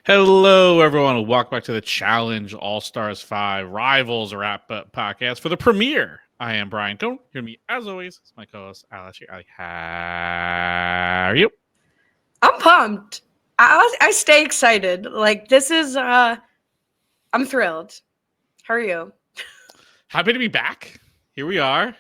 Hello, everyone. Welcome back to the Challenge All-Stars 5 Rivals RHAP podcast for the premiere. I am Brian Cohen. Here with me, as always, is my co-host, Lasher. How are you? I'm pumped. I stay excited. Like, this is, I'm thrilled. How are you? Happy to be back. Here we are.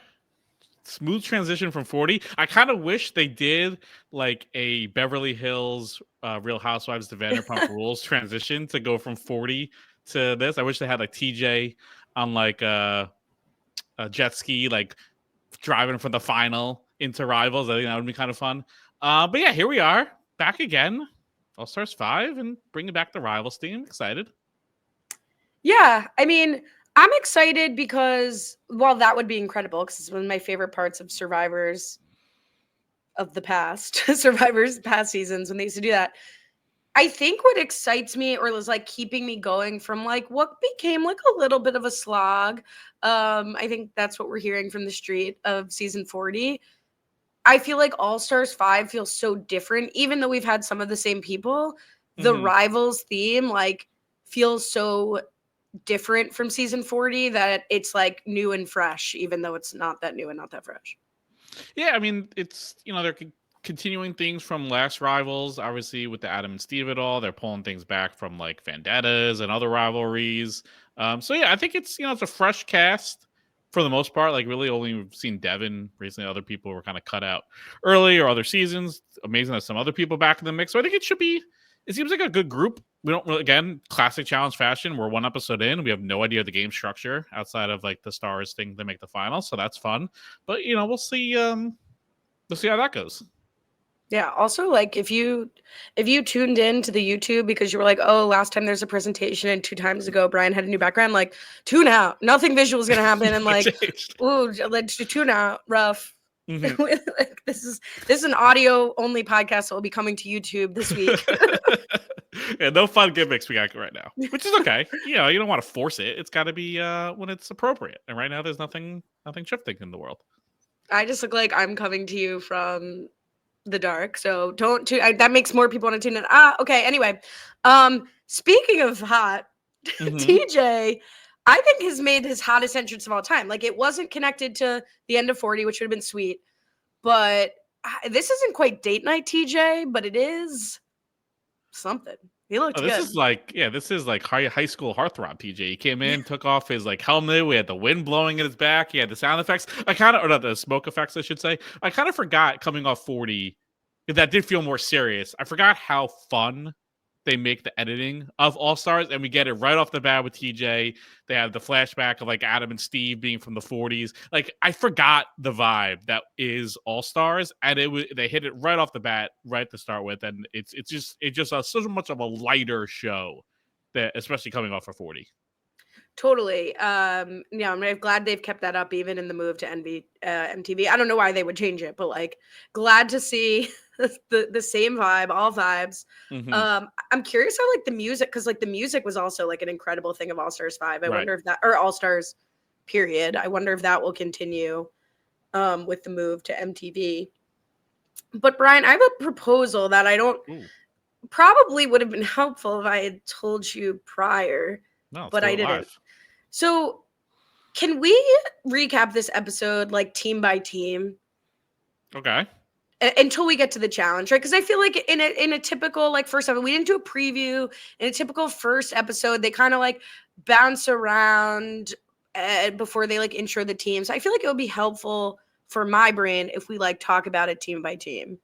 Smooth transition from 40. I kind of wish they did like a Beverly Hills Real Housewives to Vanderpump Rules transition to go from 40 to this. I wish they had like TJ on like a jet ski, like driving from the final into Rivals. I think that would be kind of fun. But yeah, here we are back again. All Stars 5 and bringing back the Rivals theme. Excited. Yeah, I mean, I'm excited because, well, that would be incredible because it's one of my favorite parts of Survivors of the past, Survivors past seasons when they used to do that. I think what excites me or is like keeping me going from like what became like a little bit of a slog. I think that's what we're hearing from the street of season 40. I feel like All Stars 5 feels so different, even though we've had some of the same people. The Rivals theme like feels so different from season 40 that it's like new and fresh, even though it's not that new and not that fresh. Yeah, I mean, it's, they're continuing things from last Rivals, obviously with the Adam and Steve at all. They're pulling things back from like vendettas and other rivalries. So yeah, I think it's, it's a fresh cast for the most part. Like really only we've seen Devin recently. Other people were kind of cut out early or other seasons. Amazing that some other people back in the mix. So I think it seems like a good group. We don't really, again, classic challenge fashion. We're one episode in. We have no idea the game structure outside of like the stars thing to make the final. So that's fun. But we'll see. We'll see how that goes. Yeah. Also, like if you tuned in to the YouTube because you were like, oh, last time there's a presentation and 2 times ago Brian had a new background, like tune out. Nothing visual is gonna happen, and like, ooh, let's tune out. Rough. Mm-hmm. Like, this is an audio only podcast that will be coming to YouTube this week. Yeah, no fun gimmicks we got right now, which is okay. You don't want to force it. It's got to be when it's appropriate. And right now, there's nothing shifting in the world. I just look like I'm coming to you from the dark, so don't that makes more people want to tune in. Okay, anyway, speaking of hot, TJ I think has made his hottest entrance of all time. Like, it wasn't connected to the end of 40, which would have been sweet, but this isn't quite date night TJ, but it is something. He looked good. This is like high school heartthrob TJ. He came in, took off his like helmet. We had the wind blowing in his back. He had the sound effects. Or not the smoke effects, I should say. I kind of forgot coming off 40 that did feel more serious. I forgot how fun they make the editing of All Stars, and we get it right off the bat with TJ. They have the flashback of like Adam and Steve being from the 40s. Like, I forgot the vibe that is All Stars, and they hit it right off the bat, right to start with, and it's just so much of a lighter show that, especially coming off of 40. Totally. I'm glad they've kept that up even in the move to MTV. I don't know why they would change it, but like, glad to see the same vibe, all vibes. I'm curious how like the music, because like the music was also like an incredible thing of All Stars 5. I wonder if that, or All Stars period, I wonder if that will continue with the move to MTV. But Brian, I have a proposal that I don't probably would have been helpful if I had told you prior. No, but I didn't. Live. So can we recap this episode like team by team? Okay. Until we get to the challenge, right? Because I feel like in a typical like first episode, we didn't do a preview. In a typical first episode, they kind of like bounce around before they like intro the teams. I feel like it would be helpful for my brain if we like talk about it team by team.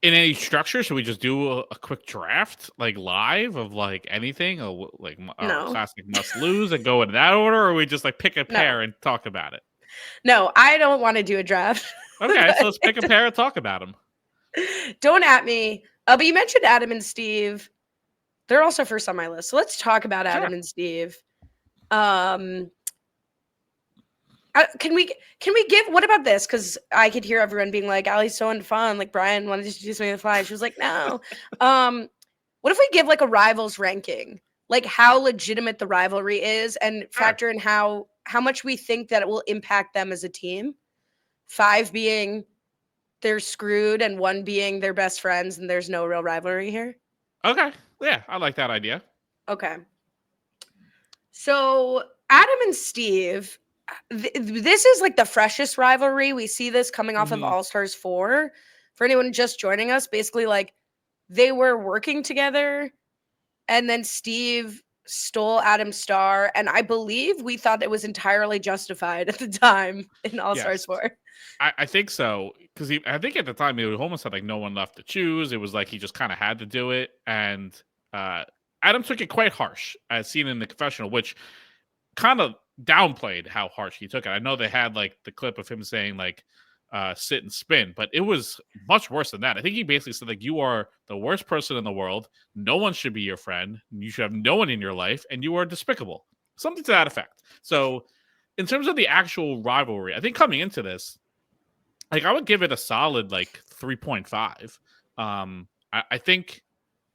In any structure, should we just do a quick draft, like live of like anything, or like our classic must lose and go in that order, or we just like pick a pair and talk about it? No, I don't want to do a draft. Okay, so let's pick a pair and talk about them. Don't at me. But you mentioned Adam and Steve. They're also first on my list. So let's talk about Adam and Steve. Can we give, what about this? Because I could hear everyone being like, Allie's so unfun. Like, Brian wanted to do something on the fly. She was like, no. What if we give like a rivals ranking? Like how legitimate the rivalry is and factor in how much we think that it will impact them as a team. 5 being they're screwed and 1 being they're best friends and there's no real rivalry here. Okay. Yeah, I like that idea. Okay. So Adam and Steve, this is like the freshest rivalry. We see this coming off of Mhm. All Stars 4. For anyone just joining us, basically, like, they were working together, and then Steve stole Adam's star. And I believe we thought it was entirely justified at the time in All Stars Yes. 4. I think so, because I think at the time he almost had like no one left to choose. It was like he just kind of had to do it, and uh, Adam took it quite harsh, as seen in the confessional, which kind of downplayed how harsh he took it. I know they had like the clip of him saying like sit and spin, but it was much worse than that. I think he basically said like you are the worst person in the world. No one should be your friend. You should have no one in your life, and you are despicable. Something to that effect. So, in terms of the actual rivalry, I think coming into this, like I would give it a solid like 3.5. I think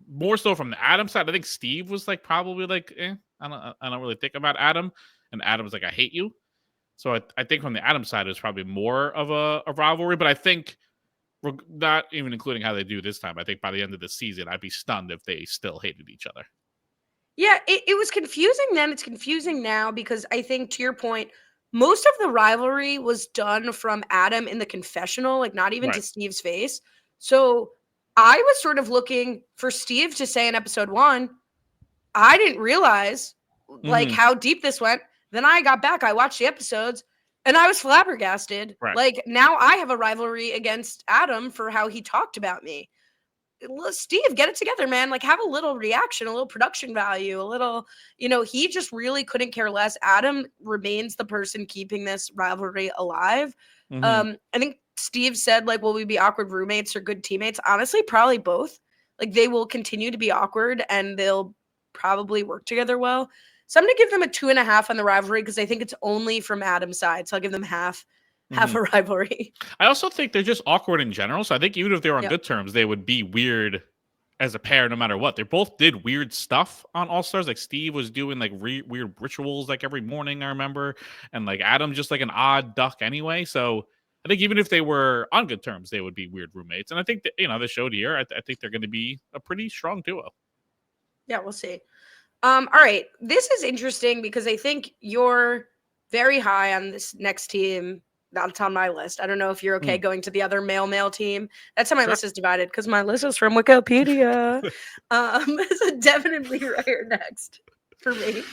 more so from the Adam side. I think Steve was like probably like I don't really think about Adam, and Adam was like I hate you. So I think from the Adam side it was probably more of a rivalry. But I think not even including how they do this time. I think by the end of the season I'd be stunned if they still hated each other. Yeah, it was confusing then. It's confusing now because I think, to your point, most of the rivalry was done from Adam in the confessional, like not even to Right. Steve's face. So I was sort of looking for Steve to say in episode 1, I didn't realize like Hmm. how deep this went. Then I got back, I watched the episodes, and I was flabbergasted. Right. Like, now I have a rivalry against Adam for how he talked about me. Steve, get it together, man. Like, have a little reaction, a little production value, a little, he just really couldn't care less. Adam remains the person keeping this rivalry alive. Hmm. I think Steve said, like, will we be awkward roommates or good teammates? Honestly, probably both. Like, they will continue to be awkward and they'll probably work together well. So I'm gonna give them a 2.5 on the rivalry because I think it's only from Adam's side. So I'll give them half Hmm. a rivalry. I also think they're just awkward in general. So I think even if they were on Yep. good terms, they would be weird as a pair no matter what. They both did weird stuff on All Stars. Like Steve was doing like weird rituals like every morning, I remember. And like Adam just like an odd duck anyway. So I think even if they were on good terms, they would be weird roommates. And I think that, the show here, I think they're going to be a pretty strong duo. Yeah, we'll see. All right. This is interesting because I think you're very high on this next team. That's on my list. I don't know if you're okay Hmm. going to the other male team. That's how my Sure. list is divided because my list is from Wikipedia. So Devin and Leroy are next for me.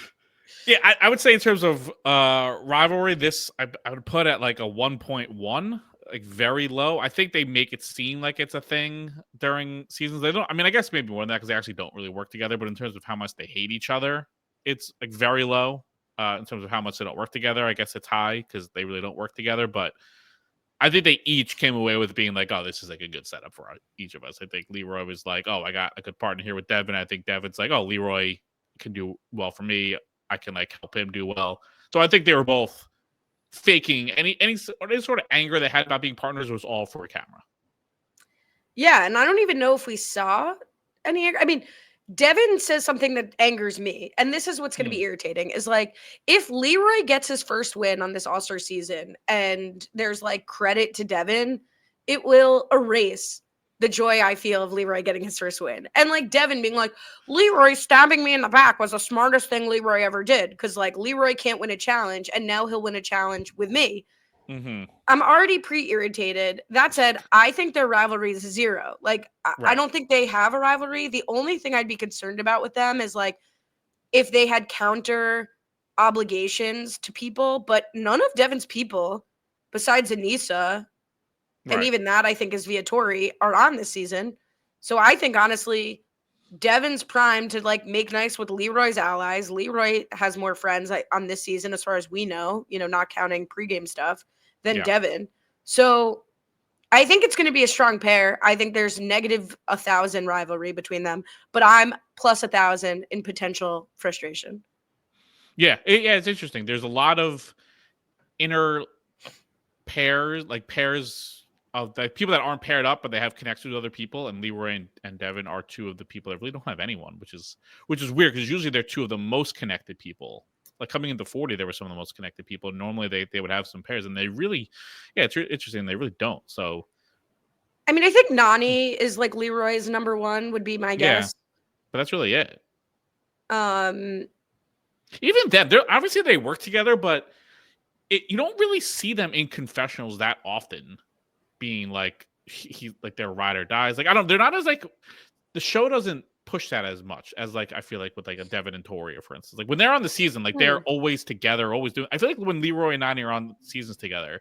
Yeah, I would say in terms of rivalry, this I would put at like a 1.1, like very low. I think they make it seem like it's a thing during seasons. They don't. I mean, I guess maybe more than that because they actually don't really work together. But in terms of how much they hate each other, it's like very low. In terms of how much they don't work together, I guess it's high because they really don't work together. But I think they each came away with being like, "Oh, this is like a good setup for each of us." I think Leroy was like, "Oh, I got a good partner here with Devin." I think Devin's like, "Oh, Leroy can do well for me. I can like help him do well." So I think they were both faking any sort of anger they had about being partners was all for a camera. Yeah, and I don't even know if we saw any. I mean, Devin says something that angers me, and this is what's going to Hmm. be irritating: is like if Leroy gets his first win on this All Star season, and there's like credit to Devin, it will erase the joy I feel of Leroy getting his first win, and like Devin being like, Leroy stabbing me in the back was the smartest thing Leroy ever did because like Leroy can't win a challenge, and now he'll win a challenge with me. Hmm. I'm already pre-irritated. That said, I think their rivalry is 0. Like, I Right. don't think they have a rivalry. The only thing I'd be concerned about with them is like if they had counter obligations to people, but none of Devin's people, besides Aneesa, and Right. even that I think is Viatori, are on this season. So I think honestly, Devin's primed to like make nice with Leroy's allies. Leroy has more friends on this season, as far as we know, not counting pregame stuff, than Yeah. Devin. So I think it's going to be a strong pair. I think there's negative 1,000 rivalry between them, but I'm plus 1,000 in potential frustration. Yeah. Yeah. It's interesting. There's a lot of inner pairs, like pairs of the people that aren't paired up, but they have connections with other people. And Leroy and Devin are two of the people that really don't have anyone, which is weird because usually they're two of the most connected people. Like coming into 40, they were some of the most connected people. Normally they would have some pairs, and they really, yeah, it's interesting. They really don't. So I mean, I think Nany is like Leroy's number one, would be my yeah, guess. But that's really it. Um, Even then, they're obviously they work together, but you don't really see them in confessionals that often. Being like he like their ride or dies. Like I don't. They're not as like the show doesn't push that as much as like I feel like with like a Devin and Toria, for instance. Like when they're on the season, like they're always together, always doing. I feel like when Leroy and Nany are on seasons together,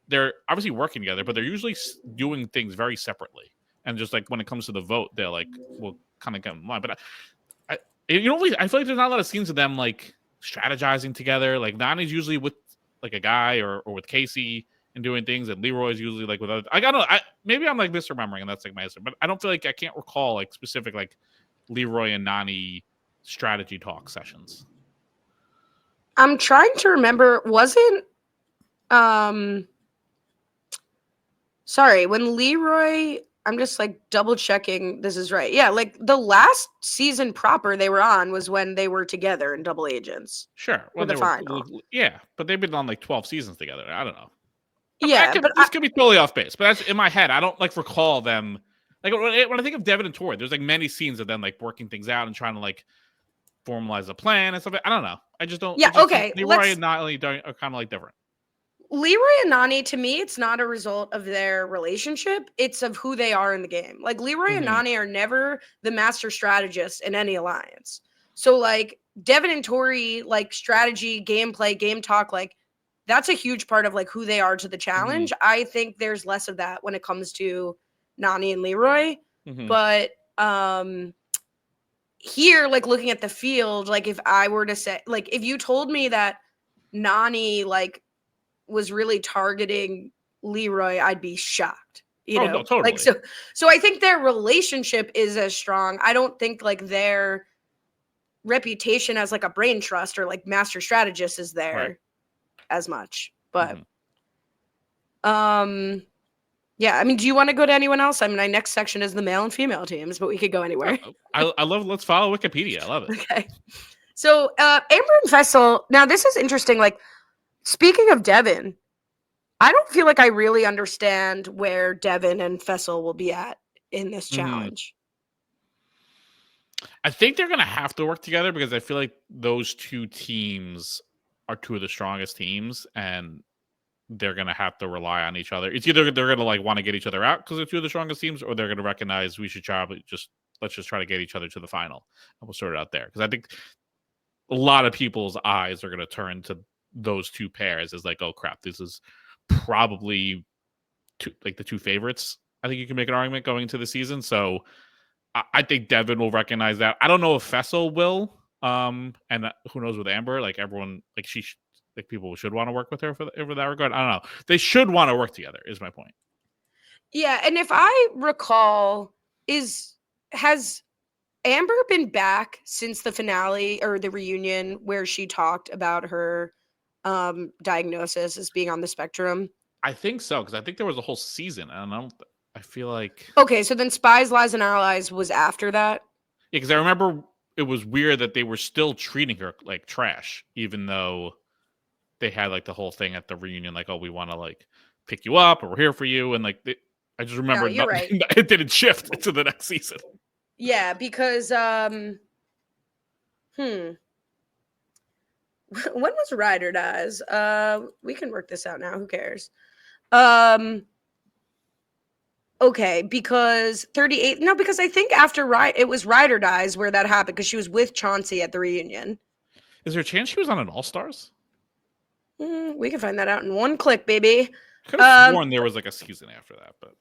they're obviously working together, but they're usually doing things very separately. And just like when it comes to the vote, they're like, we'll kind of get in line. But you know, I feel like there's not a lot of scenes of them like strategizing together. Like Nany's usually with like a guy or with Casey and doing things, and Leroy's usually like with other. I don't know. Maybe I'm like misremembering, and that's like my answer. But I don't feel like I can't recall like specific like Leroy and Nany strategy talk sessions. I'm trying to remember. Wasn't sorry, when Leroy, I'm just like double checking this is right. Yeah, like the last season proper they were on was when they were together in Double Agents. Sure, when the they were, final. yeah, but they've been on like 12 seasons together. I don't know. Yeah, This could be totally off base, but that's in my head. I don't like recall them. Like when I think of Devin and Tori, there's like many scenes of them like working things out and trying to like formalize a plan and stuff. I don't know. I just don't. Yeah, okay. Leroy and Nany are kind of like different. Leroy and Nany, to me, it's not a result of their relationship. It's of who they are in the game. Like Leroy and Nany are never the master strategists in any alliance. So like Devin and Tori, like strategy, gameplay, game talk, like that's a huge part of like who they are to the challenge. I think there's less of that when it comes to Nany and Leroy. But here, like looking at the field, like if I were to say, like if you told me that Nany like was really targeting Leroy, I'd be shocked. You know, no, totally. Like so I think their relationship is as strong. I don't think like their reputation as like a brain trust or like master strategist is there as much. But yeah, I mean, do you want to go to anyone else? I mean, my next section is the male and female teams, but we could go anywhere. I love. Let's follow Wikipedia. I love it. Okay. So Amber and Fessy. Now this is interesting. Like speaking of Devin, I don't feel like I really understand where Devin and Fessy will be at in this challenge. I think they're going to have to work together because I feel like those two teams are two of the strongest teams, and they're going to have to rely on each other. It's either they're going to like want to get each other out because they're two of the strongest teams, or they're going to recognize we should let's just try to get each other to the final, and we'll sort it out there. Because I think a lot of people's eyes are going to turn to those two pairs as like, oh crap, this is probably the two favorites. I think you can make an argument going into the season. So I think Devin will recognize that. I don't know if Fessy will. And who knows with Amber? Like everyone, like like people should want to work with her for that regard. I don't know. They should want to work together. Is my point. Yeah, and if I recall, has Amber been back since the finale or the reunion where she talked about her diagnosis as being on the spectrum? I think so, because I think there was a whole season, and I feel like okay, so then Spies, Lies, and Allies was after that. Yeah, because I remember it was weird that they were still treating her like trash, even though they had like the whole thing at the reunion, like, oh, we want to like pick you up, or we're here for you, and like I just remember right. It didn't shift to the next season. Yeah, because when was Ride or Dies? We can work this out now. Who cares? Okay, because 38. No, because I think after it was Ride or Dies where that happened because she was with Chauncey at the reunion. Is there a chance she was on an All Stars? We can find that out in one click, baby. Could have sworn there was like a season after that, but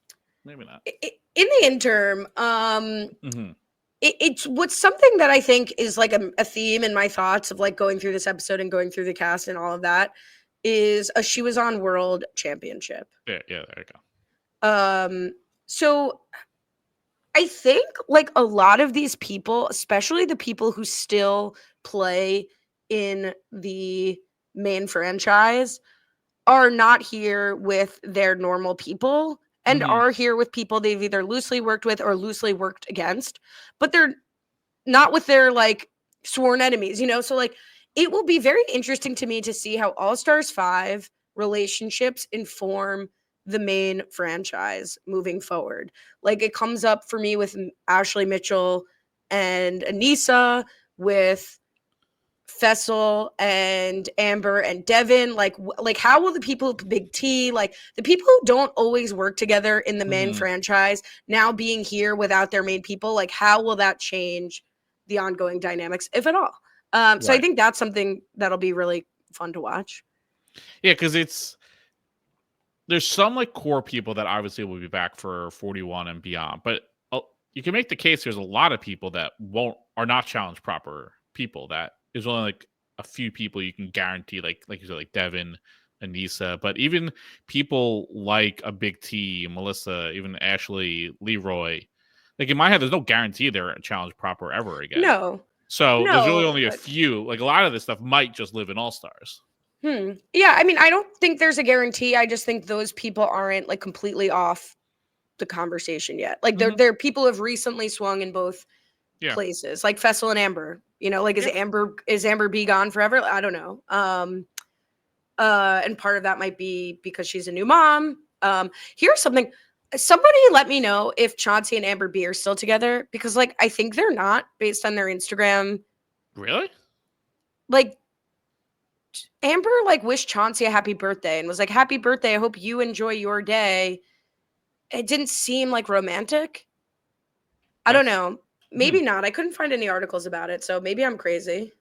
maybe not. In the interim, it's what's something that I think is like a theme in my thoughts of like going through this episode and going through the cast and all of that is she was on World Championship. Yeah, there you go. So I think like a lot of these people, especially the people who still play in the main franchise, are not here with their normal people and are here with people they've either loosely worked with or loosely worked against, but they're not with their like sworn enemies, you know? So like it will be very interesting to me to see how All Stars 5 relationships inform the main franchise moving forward. Like it comes up for me with Ashley Mitchell and Aneesa, with Fessy and Amber and Devin, like how will the people Big T, like the people who don't always work together in the main franchise, now being here without their main people, like how will that change the ongoing dynamics, if at all? So I think that's something that'll be really fun to watch. Yeah, because there's some like core people that obviously will be back for 41 and beyond, but you can make the case there's a lot of people that are not challenge proper people. That is only like a few people you can guarantee, like you said, like Devin, Aneesa, but even people like a Big T, Melissa, even Ashley, Leroy. Like in my head, there's no guarantee they're a challenge proper ever again. No. So there's really only a few. Like a lot of this stuff might just live in All Stars. Yeah, I mean, I don't think there's a guarantee. I just think those people aren't like completely off the conversation yet. Like they're people who have recently swung in both places, like Fessy and Amber. You know, like is Amber B gone forever? I don't know. And part of that might be because she's a new mom. Here's something. Somebody let me know if Chauncey and Amber B are still together, because like I think they're not, based on their Instagram. Really? Like Amber like wished Chauncey a happy birthday and was like, "Happy birthday. I hope you enjoy your day." It didn't seem like romantic. I don't know. Maybe not. I couldn't find any articles about it, so maybe I'm crazy.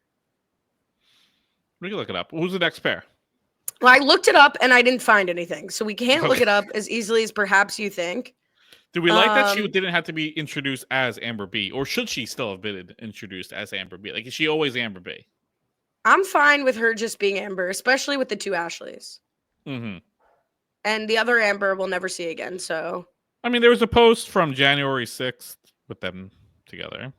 We can look it up. Who's the next pair? Well, I looked it up and I didn't find anything, so we can't look it up as easily as perhaps you think. Do we like that she didn't have to be introduced as Amber B, or should she still have been introduced as Amber B? Like, is she always Amber B? I'm fine with her just being Amber, especially with the two Ashleys. Mm-hmm. And the other Amber we'll never see again, so. I mean, there was a post from January 6th with them together.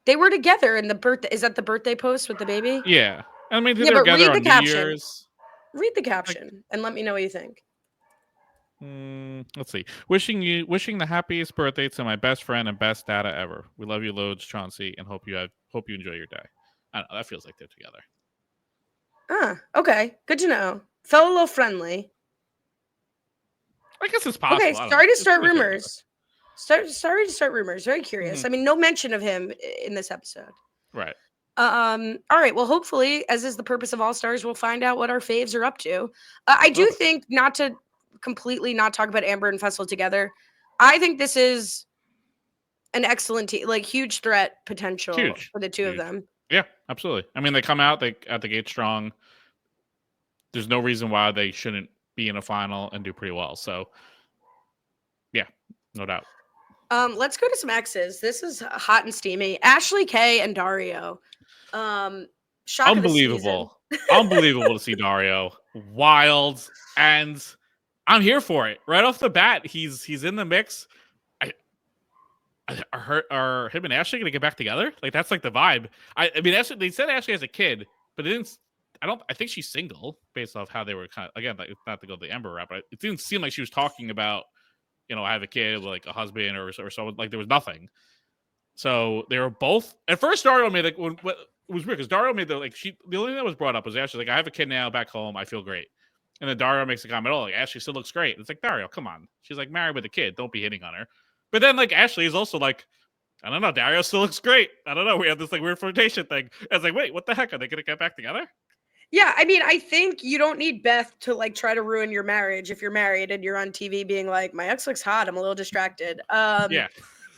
They were together in the birthday. Is that the birthday post with the baby? Yeah. I mean, they're together on New Year's. Read the caption and let me know what you think. Let's see. Wishing the happiest birthday to my best friend and best data ever. We love you loads, Chauncey, and hope you enjoy your day. I don't know. That feels like they're together. Okay. Good to know. Felt a little friendly. I guess it's possible. Okay, sorry to start rumors. Sorry to start rumors. Very curious. I mean, no mention of him in this episode. Right. All right. Well, hopefully, as is the purpose of All Stars, we'll find out what our faves are up to. I do think, not to completely not talk about Amber and Fessy together, I think this is an excellent team, like huge threat potential for the two of them. Yeah, absolutely. I mean, they come out at the gate strong. There's no reason why they shouldn't be in a final and do pretty well. So, yeah, no doubt. Let's go to some X's. This is hot and steamy. Ashley K and Dario. Shock Unbelievable. Unbelievable to see Dario. Wild. And I'm here for it. Right off the bat, he's in the mix. Are him and Ashley gonna get back together? Like, that's like the vibe. I mean, Ashley, they said Ashley has a kid, but it didn't. I think she's single based off how they were kind of, again, like, not to go the Ember route, but it didn't seem like she was talking about, I have a kid, like a husband or so. Like, there was nothing. So they were both. At first, Dario made it was weird because Dario made the only thing that was brought up was Ashley, like, I have a kid now back home, I feel great. And then Dario makes a comment, like, Ashley still looks great. It's like, Dario, come on. She's like married with a kid. Don't be hitting on her. But then, like, Ashley is also like, I don't know, Dario still looks great. I don't know. We have this like weird flirtation thing. I was like, wait, what the heck? Are they gonna get back together? Yeah, I mean, I think you don't need Beth to like try to ruin your marriage if you're married and you're on TV being like, my ex looks hot, I'm a little distracted. Yeah.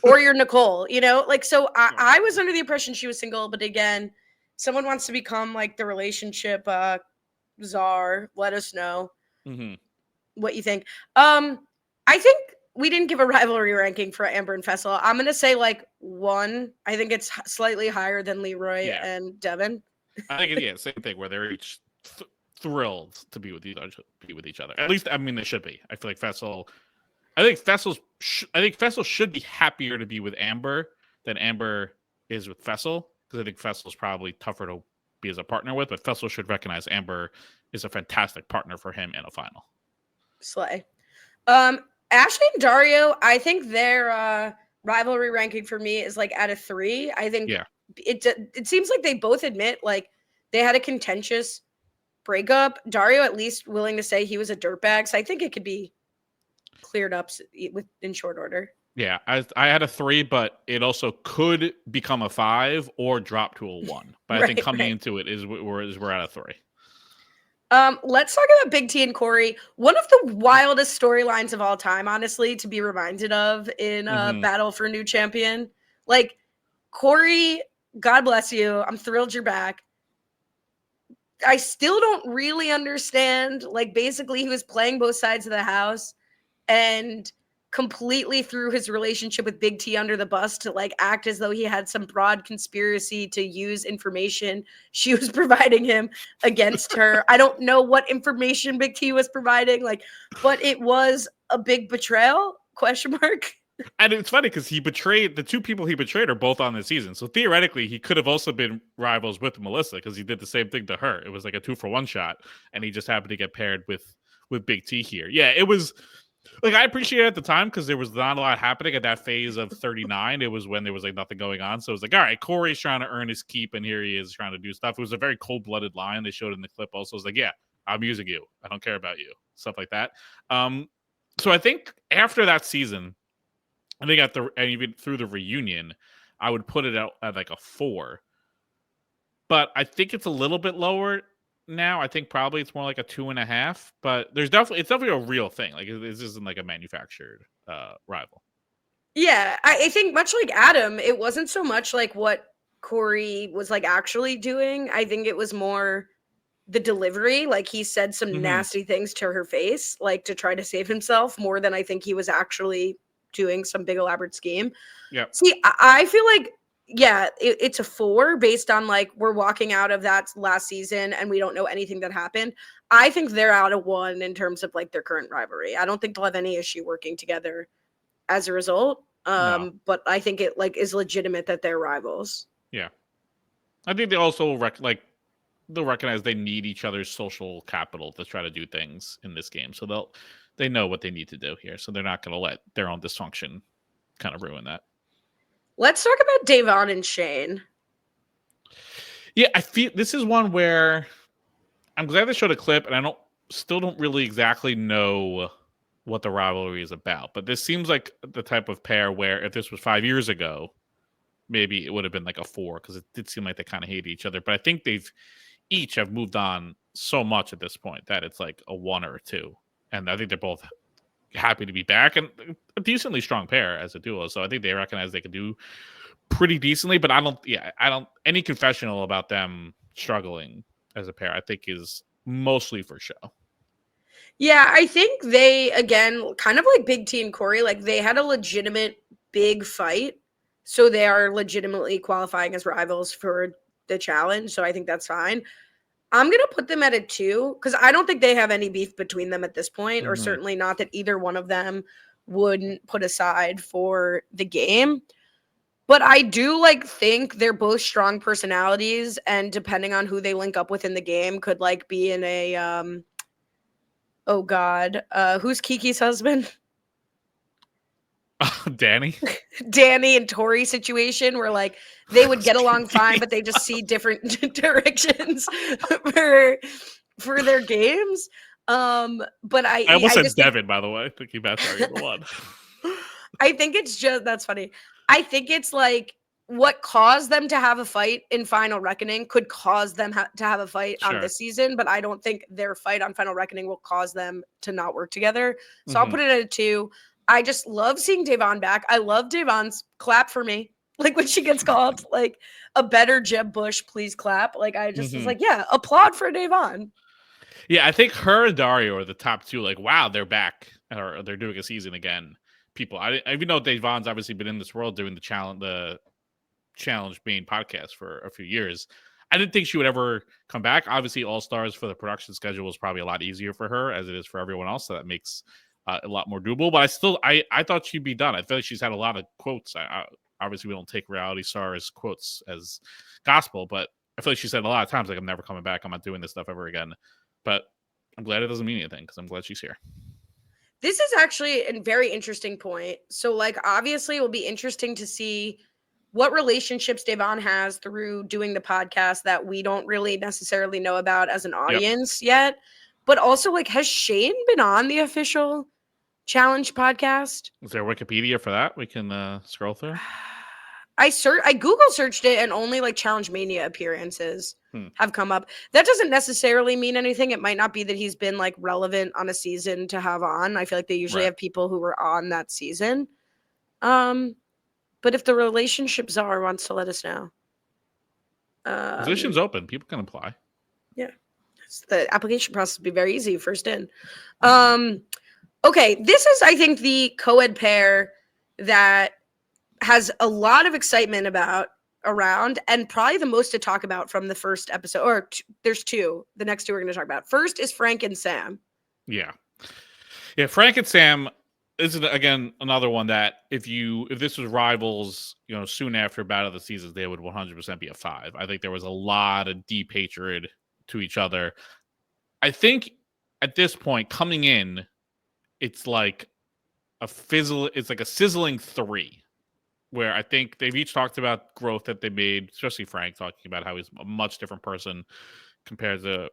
Or you're Nicole, like, so I was under the impression she was single, but again, someone wants to become like the relationship czar, let us know what you think. I think we didn't give a rivalry ranking for Amber and Fessy. I'm going to say like 1. I think it's slightly higher than Leroy and Devin. I think same thing where they're each thrilled to be with each other. At least, I mean, they should be. I feel like Fessy. I think Fessy should be happier to be with Amber than Amber is with Fessy, because I think Fessy is probably tougher to be as a partner with. But Fessy should recognize Amber is a fantastic partner for him in a final. Slay. Ashley and Dario, I think their rivalry ranking for me is like at a 3. I think it seems like they both admit like they had a contentious breakup. Dario at least willing to say he was a dirtbag, so I think it could be cleared up in short order. Yeah, I had a 3, but it also could become a 5 or drop to a 1. But I think Right, coming right. into it we're at a 3. Let's talk about Big T and Corey. One of the wildest storylines of all time, honestly, to be reminded of in a Mhm. battle for new champion. Like Corey, God bless you. I'm thrilled you're back. I still don't really understand. Like, basically, he was playing both sides of the house and completely threw his relationship with Big T under the bus to like act as though he had some broad conspiracy to use information she was providing him against her. I don't know what information Big T was providing, like, but it was a big betrayal? Question mark. And it's funny because the 2 people he betrayed are both on this season. So theoretically, he could have also been rivals with Melissa because he did the same thing to her. It was like a 2-for-1 shot, and he just happened to get paired with Big T here. Yeah, it was like I appreciate it at the time because there was not a lot happening at that phase of 39. It was when there was like nothing going on. So it was like, all right, Corey's trying to earn his keep, and here he is trying to do stuff. It was a very cold-blooded line they showed in the clip. Also, it was like, yeah, I'm using you. I don't care about you. Stuff like that. So I think after that season, I think and even through the reunion, I would put it out at like a 4. But I think it's a little bit lower now. I think probably it's more like a 2.5. But it's definitely a real thing. Like this isn't like a manufactured rival. Yeah, I think much like Adam, it wasn't so much like what Corey was like actually doing. I think it was more the delivery. Like he said some Hmm. nasty things to her face, like to try to save himself more than I think he was actually doing some big elaborate scheme. Yep. See, I feel like, yeah, it's a 4 based on like we're walking out of that last season and we don't know anything that happened. I think they're out of 1 in terms of like their current rivalry. I don't think they'll have any issue working together as a result. No. But I think it like is legitimate that they're rivals. Yeah. I think they also they'll recognize they need each other's social capital to try to do things in this game. So they know what they need to do here. So they're not going to let their own dysfunction kind of ruin that. Let's talk about Devin and Shane. Yeah, I feel this is one where I'm glad they showed a clip, and I still don't really exactly know what the rivalry is about. But this seems like the type of pair where if this was 5 years ago, maybe it would have been like a 4 because it did seem like they kind of hated each other. But I think they've each have moved on so much at this point that it's like a 1 or a 2, and I think they're both happy to be back and a decently strong pair as a duo. So I think they recognize they can do pretty decently. But I don't any confessional about them struggling as a pair. I think is mostly for show. Yeah, I think they, again, kind of like Big T and Corey, like they had a legitimate big fight. So they are legitimately qualifying as rivals for the challenge. So I think that's fine. I'm going to put them at a 2 because I don't think they have any beef between them at this point, or Mm-hmm. certainly not that either one of them wouldn't put aside for the game. But I do like think they're both strong personalities, and depending on who they link up with in the game, could like be in a oh god, who's Kiki's husband? Danny. Danny and Tori situation where like they would get along fine, but they just see different directions for for their games. But I almost I said just think Devin, by the way. Thinking that's already the one. I think it's just that's funny. I think it's like what caused them to have a fight in Final Reckoning could cause them to have a fight on Sure. this season, but I don't think their fight on Final Reckoning will cause them to not work together. So I'll Mm-hmm. put it at a 2. I just love seeing Devon back. I love Devon's clap for me. Like when she gets called like a better Jeb Bush, please clap. Like I just was Mm-hmm. like, yeah, applaud for Devon. Yeah, I think her and Dario are the top 2. Like, wow, they're back or they're doing a season again. People, I even know Devon's obviously been in this world doing the challenge main podcast for a few years. I didn't think she would ever come back. Obviously, All Stars for the production schedule is probably a lot easier for her as it is for everyone else, so that makes a lot more doable. But I thought she'd be done. I feel like she's had a lot of quotes. Obviously, we don't take reality stars quotes as gospel, but I feel like she said a lot of times like I'm never coming back. I'm not doing this stuff ever again. But I'm glad it doesn't mean anything because I'm glad she's here. This is actually a very interesting point. So, like, obviously, it will be interesting to see what relationships Devon has through doing the podcast that we don't really necessarily know about as an Yep. audience yet. But also, like, has Shane been on the official challenge podcast. Is there Wikipedia for that? We can scroll through. I Google searched it and only like Challenge Mania appearances have come up. That doesn't necessarily mean anything. It might not be that he's been like relevant on a season to have on. I feel like they usually have people who were on that season. But if the relationship czar wants to let us know. Positions open. People can apply. Yeah. The application process would be very easy. First in. Okay. This is, I think, the co-ed pair that has a lot of excitement around and probably the most to talk about from the first episode. Or there's two. The next two we're going to talk about. First is Frank and Sam. Yeah. Frank and Sam is again another one that if this was rivals, soon after Battle of the Seasons, they would 100% be a 5. I think there was a lot of deep hatred to each other. I think at this point coming in, it's like a sizzling 3. Where I think they've each talked about growth that they made, especially Frank talking about how he's a much different person compared to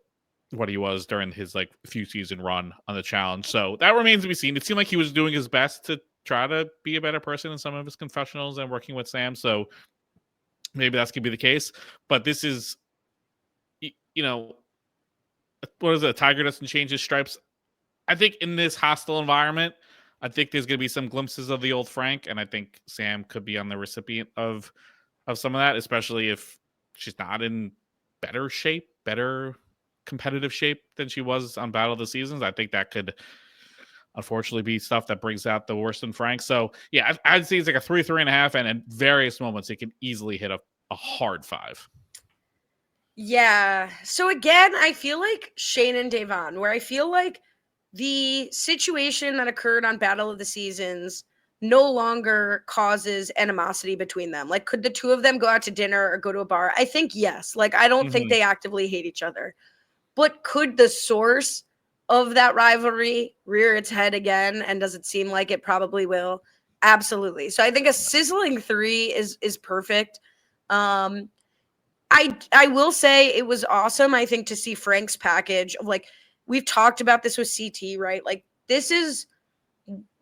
what he was during his like few season run on the challenge. So that remains to be seen. It seemed like he was doing his best to try to be a better person in some of his confessionals and working with Sam. So maybe that's going to be the case. But this is, what is it? A tiger doesn't change his stripes. I think in this hostile environment, I think there's going to be some glimpses of the old Frank, and I think Sam could be on the recipient of some of that, especially if she's not in better competitive shape than she was on Battle of the Seasons. I think that could unfortunately be stuff that brings out the worst in Frank. So, yeah, I'd say it's like a 3, 3.5, and at various moments, it can easily hit a hard 5. Yeah. So, again, I feel like Shane and Devin, where I feel like the situation that occurred on Battle of the Seasons no longer causes animosity between them. Like, could the two of them go out to dinner or go to a bar? I think yes. Like, I don't think they actively hate each other. But could the source of that rivalry rear its head again? And does it seem like it probably will? Absolutely. So I think a sizzling 3 is perfect. I will say it was awesome, I think, to see Frank's package of like, we've talked about this with CT, right? Like, this is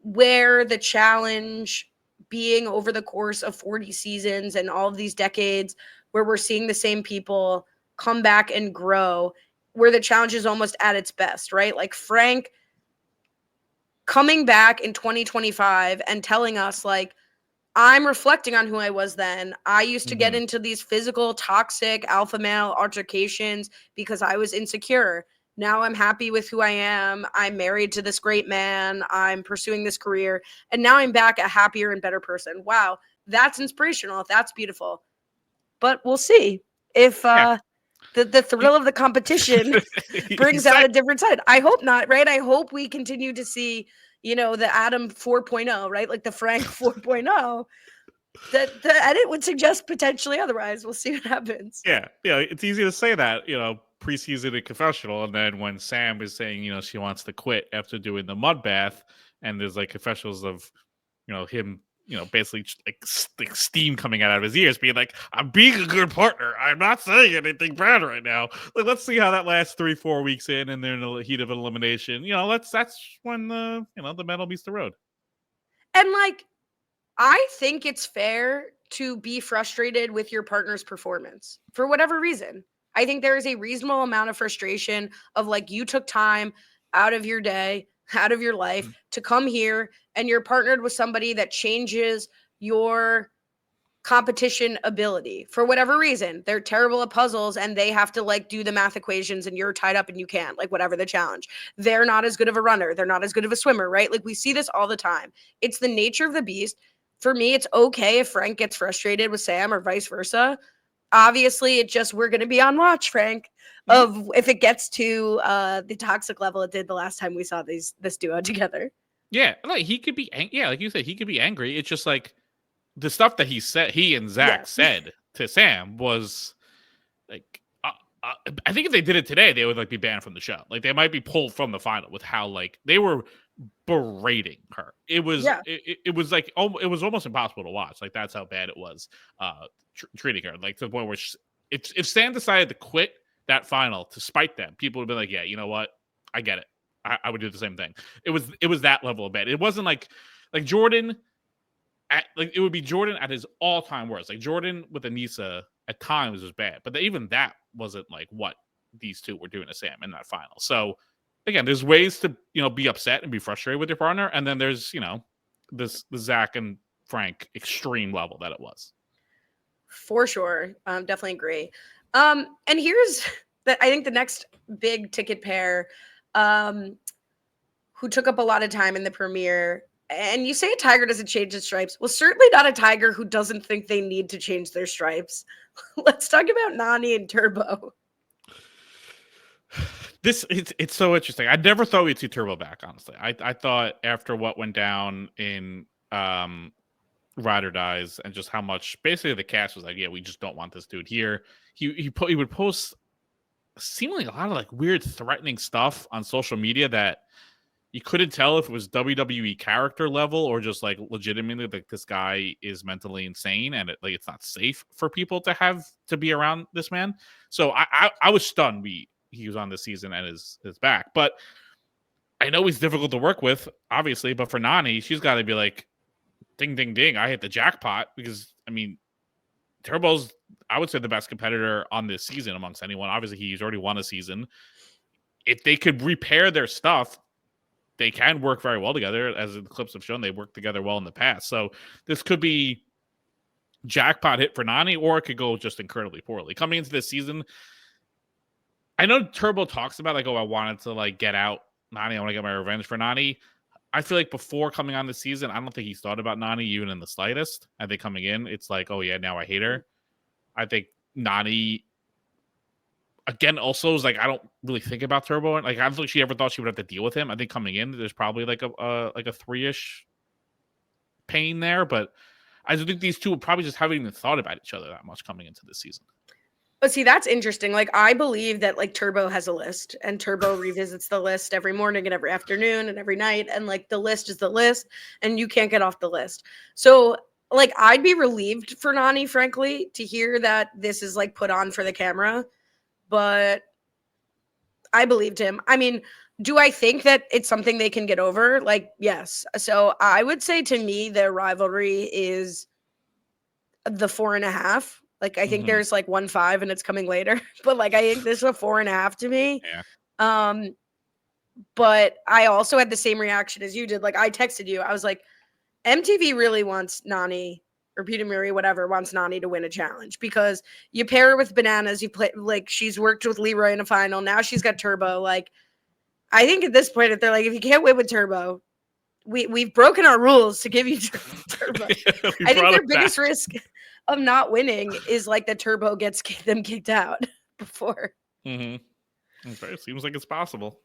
where the challenge being over the course of 40 seasons and all of these decades where we're seeing the same people come back and grow, where the challenge is almost at its best, right? Like Frank coming back in 2025 and telling us like, I'm reflecting on who I was then. I used to get into these physical, toxic alpha male altercations because I was insecure. Now I'm happy with who I am. I'm married to this great man. I'm pursuing this career. And now I'm back a happier and better person. Wow. That's inspirational. That's beautiful. But we'll see if the thrill of the competition brings out a different side. I hope not, right? I hope we continue to see, the Adam 4.0, right? Like the Frank 4.0. That the edit would suggest potentially otherwise. We'll see what happens. Yeah. It's easy to say that, preseason and confessional, and then when Sam is saying, she wants to quit after doing the mud bath, and there's like confessionals of, him, basically like steam coming out of his ears, being like, "I'm being a good partner. I'm not saying anything bad right now." Like, let's see how that lasts 3-4 weeks in, and they're in the heat of an elimination. That's when the metal meets the road. And like, I think it's fair to be frustrated with your partner's performance for whatever reason. I think there is a reasonable amount of frustration of like, you took time out of your day, out of your life to come here, and you're partnered with somebody that changes your competition ability for whatever reason. They're terrible at puzzles and they have to like do the math equations and you're tied up and you can't, like whatever the challenge. They're not as good of a runner. They're not as good of a swimmer, right? Like we see this all the time. It's the nature of the beast. For me, it's okay if Frank gets frustrated with Sam or vice versa. Obviously, we're going to be on watch, Frank, of if it gets to the toxic level it did the last time we saw this duo together. Yeah, like he could be, like you said, he could be angry. It's just like the stuff that he and Zach said to Sam was like, I think if they did it today, they would like be banned from the show. Like they might be pulled from the final with how like they were berating her. It was it was like it was almost impossible to watch. Like that's how bad it was treating her. Like to the point where if Sam decided to quit that final to spite them, people would have been like, yeah, you know what, I get it. I would do the same thing. It was that level of bad. It wasn't like Jordan it would be Jordan at his all-time worst. Like Jordan with Aneesa at times was bad, but even that wasn't like what these two were doing to Sam in that final. So again, there's ways to be upset and be frustrated with your partner, and then there's the Zach and Frank extreme level that it was. For sure, definitely agree. And here's I think the next big ticket pair, who took up a lot of time in the premiere. And you say a tiger doesn't change its stripes. Well, certainly not a tiger who doesn't think they need to change their stripes. Let's talk about Nany and Turbo. It's so interesting. I never thought we'd see Turbo back, honestly. I thought after what went down in Ride or Dies and just how much basically the cast was like, yeah, we just don't want this dude here. He would post seemingly a lot of like weird threatening stuff on social media that you couldn't tell if it was WWE character level or just like legitimately like this guy is mentally insane and it's not safe for people to be around this man. So I was stunned he was on this season and is back. But I know he's difficult to work with, obviously. But for Nany, she's got to be like, ding, ding, ding. I hit the jackpot because I mean, Turbo's I would say the best competitor on this season amongst anyone. Obviously, he's already won a season. If they could repair their stuff, they can work very well together. As the clips have shown, they worked together well in the past. So this could be jackpot hit for Nany, or it could go just incredibly poorly. Coming into this season, I know Turbo talks about like, oh, I wanted to like get out Nany. I want to get my revenge for Nany. I feel like before coming on the season, I don't think he's thought about Nany even in the slightest. I think coming in, it's like, oh yeah, now I hate her. I think Nany again, also is like I don't really think about Turbo. Like I don't think she ever thought she would have to deal with him. I think coming in, there's probably like a 3-ish pain there, but I think these two probably just haven't even thought about each other that much coming into this season. But see, that's interesting. Like I believe that like Turbo has a list, and Turbo revisits the list every morning and every afternoon and every night, and like the list is the list, and you can't get off the list. So like I'd be relieved for Nany, frankly, to hear that this is like put on for the camera. But I believed him. I mean, do I think that it's something they can get over? Like, yes. So I would say to me, their rivalry is the 4.5. Like, I think there's like 1.5 and it's coming later. But like, I think this is a 4.5 to me. Yeah. But I also had the same reaction as you did. Like, I texted you. I was like, MTV really wants Nany or Peter Murray, whatever, wants Nany to win a challenge because you pair her with Bananas. You play like she's worked with Leroy in a final. Now she's got Turbo. Like, I think at this point, if they're like, if you can't win with Turbo, we've broken our rules to give you Turbo. I think their biggest risk of not winning is like the Turbo gets them kicked out before. Okay, seems like it's possible.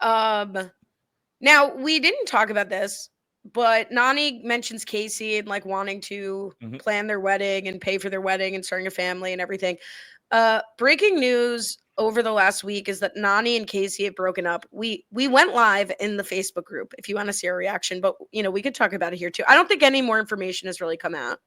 Now we didn't talk about this. But Nany mentions Casey and like wanting to plan their wedding and pay for their wedding and starting a family and everything. Breaking news over the last week is that Nany and Casey have broken up. We went live in the Facebook group if you want to see our reaction, but we could talk about it here too. I don't think any more information has really come out.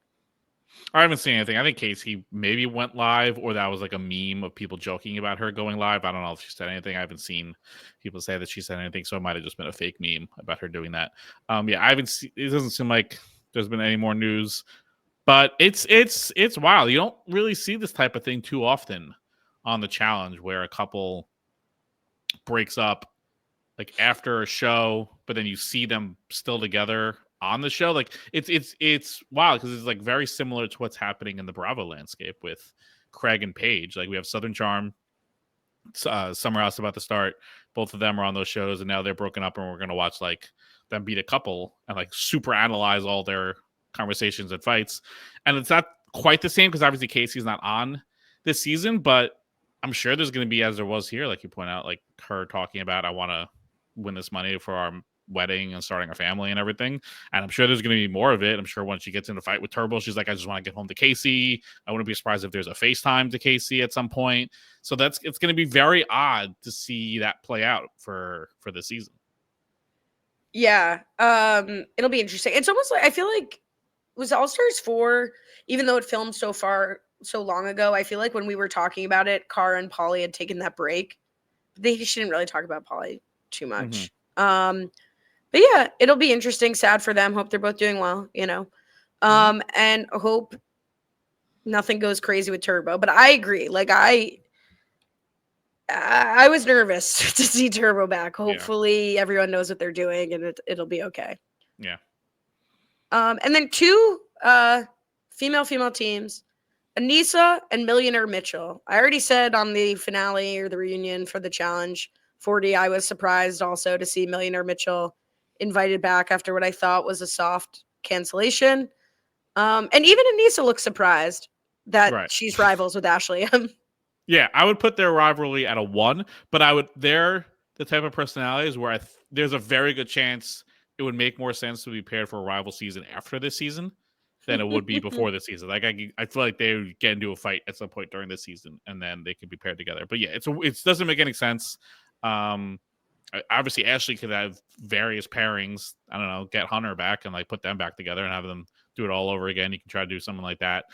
I haven't seen anything. I think Casey maybe went live, or that was like a meme of people joking about her going live. I don't know if she said anything. I haven't seen people say that she said anything, so it might have just been a fake meme about her doing that. Yeah, I haven't seen. It doesn't seem like there's been any more news, but it's wild. You don't really see this type of thing too often on the challenge, where a couple breaks up like after a show, but then you see them still together on the show. Like it's wild because it's like very similar to what's happening in the Bravo landscape with Craig and Paige. Like we have Southern Charm, Summer House about to start. Both of them are on those shows, and now they're broken up, and we're gonna watch like them beat a couple and like super analyze all their conversations and fights. And it's not quite the same because obviously Casey's not on this season, but I'm sure there's going to be, as there was here, like you point out, like her talking about, I want to win this money for our wedding and starting a family and everything. And I'm sure there's going to be more of it. I'm sure when she gets in a fight with Turbo, she's like, I just want to get home to Casey. I wouldn't be surprised if there's a FaceTime to Casey at some point. So it's going to be very odd to see that play out for the season. Yeah. It'll be interesting. It's almost like, I feel like was All Stars 4, even though it filmed so long ago, I feel like when we were talking about it, Cara and Pauly had taken that break. She didn't really talk about Pauly too much. But yeah, it'll be interesting. Sad for them. Hope they're both doing well, and hope nothing goes crazy with Turbo. But I agree. Like I was nervous to see Turbo back. Hopefully everyone knows what they're doing and it'll be okay. Yeah. And then two female teams, Aneesa and Millionaire Mitchell. I already said on the finale or the reunion for the challenge 40, I was surprised also to see Millionaire Mitchell invited back after what I thought was a soft cancellation. And even Aneesa looks surprised that she's rivals with Ashley. Yeah, I would put their rivalry at a 1, but they're the type of personalities where there's a very good chance it would make more sense to be paired for a rival season after this season than it would be before this season. Like I feel like they would get into a fight at some point during this season, and then they could be paired together. But yeah, it doesn't make any sense. Obviously, Ashley could have various pairings. I don't know, get Hunter back and like put them back together and have them do it all over again. You can try to do something like that.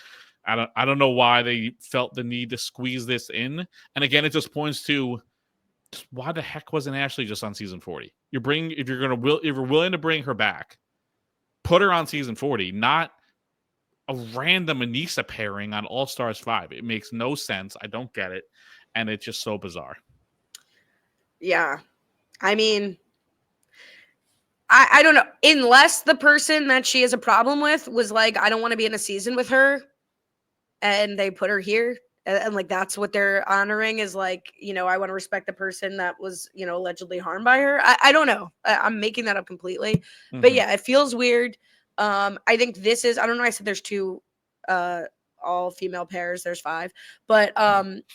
I don't know why they felt the need to squeeze this in. And again, it just points to why the heck wasn't Ashley just on season 40? If you're willing to bring her back, put her on season 40, not a random Aneesa pairing on All Stars 5. It makes no sense. I don't get it. And it's just so bizarre. Yeah. I mean, I don't know. Unless the person that she has a problem with was like, I don't want to be in a season with her, and they put her here. And like, that's what they're honoring is like, I want to respect the person that was, allegedly harmed by her. I don't know. I'm making that up completely. But yeah, it feels weird. I think this is, I don't know. I said there's 2 all female pairs. There's 5. But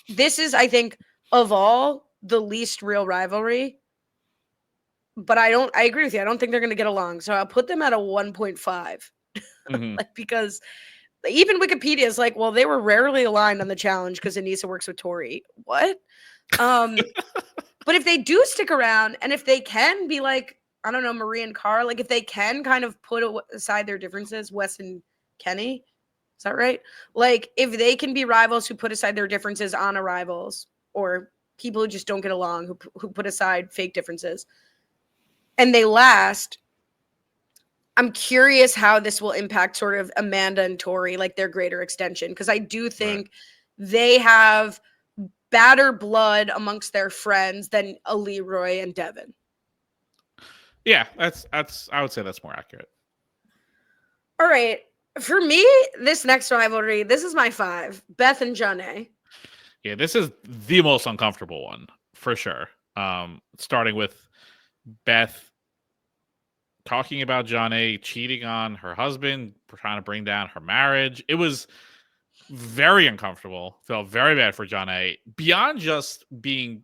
this is, I think, of all, the least real rivalry. But I agree with you. I don't think they're going to get along. So I'll put them at a 1.5. Like, because even Wikipedia is like, well, they were rarely aligned on the challenge because Aneesa works with Tori. What? But if they do stick around and if they can be like, I don't know, Marie and Carr, like if they can kind of put aside their differences, Wes and Kenny, is that right? Like if they can be rivals who put aside their differences on a rivals, or people who just don't get along, who put aside fake differences, and they last, I'm curious how this will impact sort of Amanda and Tori, like their greater extension. Because I do think they have badder blood amongst their friends than a Leroy and Devin. Yeah, that's I would say that's more accurate. All right. For me, this next rivalry, this is my 5. Beth and Jan. Yeah, this is the most uncomfortable one, for sure. Starting with Beth talking about Jan cheating on her husband, trying to bring down her marriage. It was very uncomfortable. Felt very bad for Jan. Beyond just being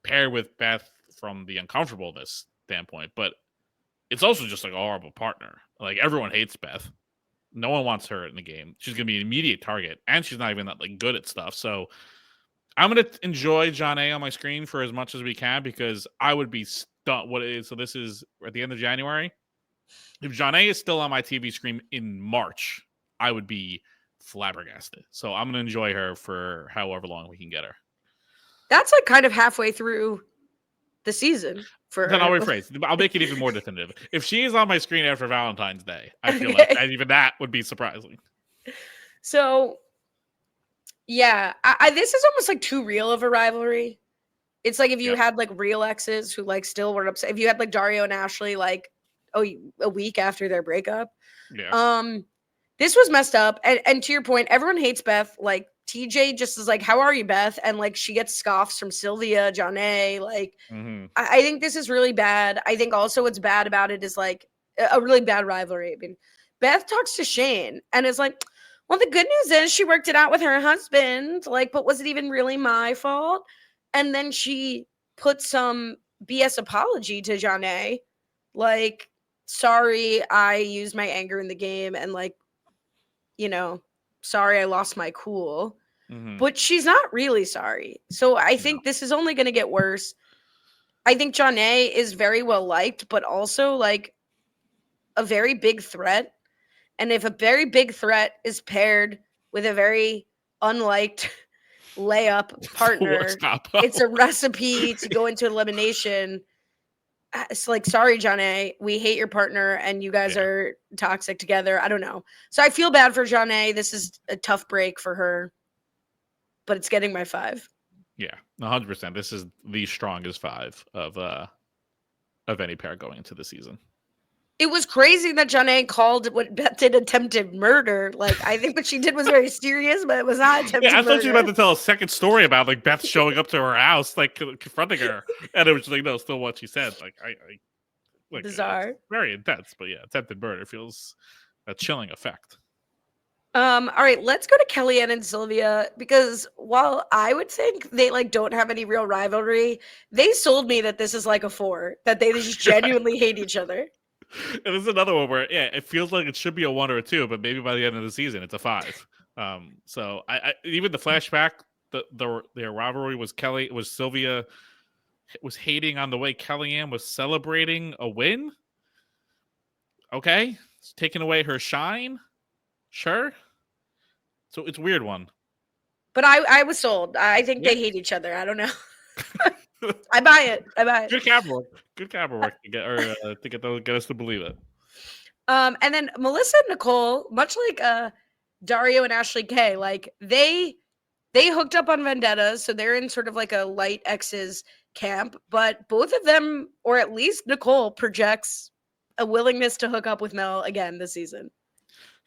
paired with Beth from the uncomfortableness standpoint, but it's also just like a horrible partner. Like everyone hates Beth. No one wants her in the game. She's gonna be an immediate target, and she's not even that like good at stuff. So I'm gonna enjoy Jan on my screen for as much as we can because I would be stunned. What it is? So this is at the end of January. If Jan is still on my TV screen in March, I would be flabbergasted. So I'm gonna enjoy her for however long we can get her. That's like kind of halfway through the season. Then I'll rephrase. I'll make it even more definitive. If she is on my screen after Valentine's Day, I feel like even that would be surprising. So, yeah, this is almost like too real of a rivalry. It's like if you had like real exes who like still were upset. If you had like Dario and Ashley like a week after their breakup. Yeah. This was messed up. And to your point, everyone hates Beth. Like TJ just is like, how are you, Beth? And like she gets scoffs from Sylvia, Jan. Like I think this is really bad. I think also what's bad about it is like a really bad rivalry. I mean, Beth talks to Shane and is like, well, the good news is she worked it out with her husband. Like, but was it even really my fault? And then she put some BS apology to Jan. Like, sorry, I used my anger in the game and like, sorry, I lost my cool. But she's not really sorry. So I think this is only going to get worse. I think Jan is very well liked, but also like a very big threat. And if a very big threat is paired with a very unliked layup partner, it's a recipe to go into elimination it's like, sorry, Janae, we hate your partner and you guys are toxic together. I don't know. So I feel bad for Janae. This is a tough break for her, but it's getting my 5. Yeah, 100%. This is the strongest 5 of any pair going into the season. It was crazy that Janae called what Beth did attempted murder. Like, I think what she did was very serious, but it was not attempted murder. I thought she was about to tell a second story about like Beth showing up to her house, like confronting her, and it was like, no, still what she said. Like, like bizarre, very intense. But yeah, attempted murder feels a chilling effect. All right, let's go to Kellyanne and Sylvia, because while I would think they like don't have any real rivalry, they sold me that this is like a 4, that they just genuinely hate each other. And this is another one where it feels like it should be a 1 or a 2, but maybe by the end of the season it's a 5. So I even the flashback, their rivalry was Sylvia was hating on the way Kellyanne was celebrating a win. Okay, it's taking away her shine. Sure. So it's a weird one. But I was sold. I think they hate each other. I don't know. I buy it. Good camera work. Good camera work to get us to believe it. And then Melissa and Nicole, much like Dario and Ashley K, like they hooked up on vendettas, so they're in sort of like a light exes camp. But both of them, or at least Nicole, projects a willingness to hook up with Mel again this season.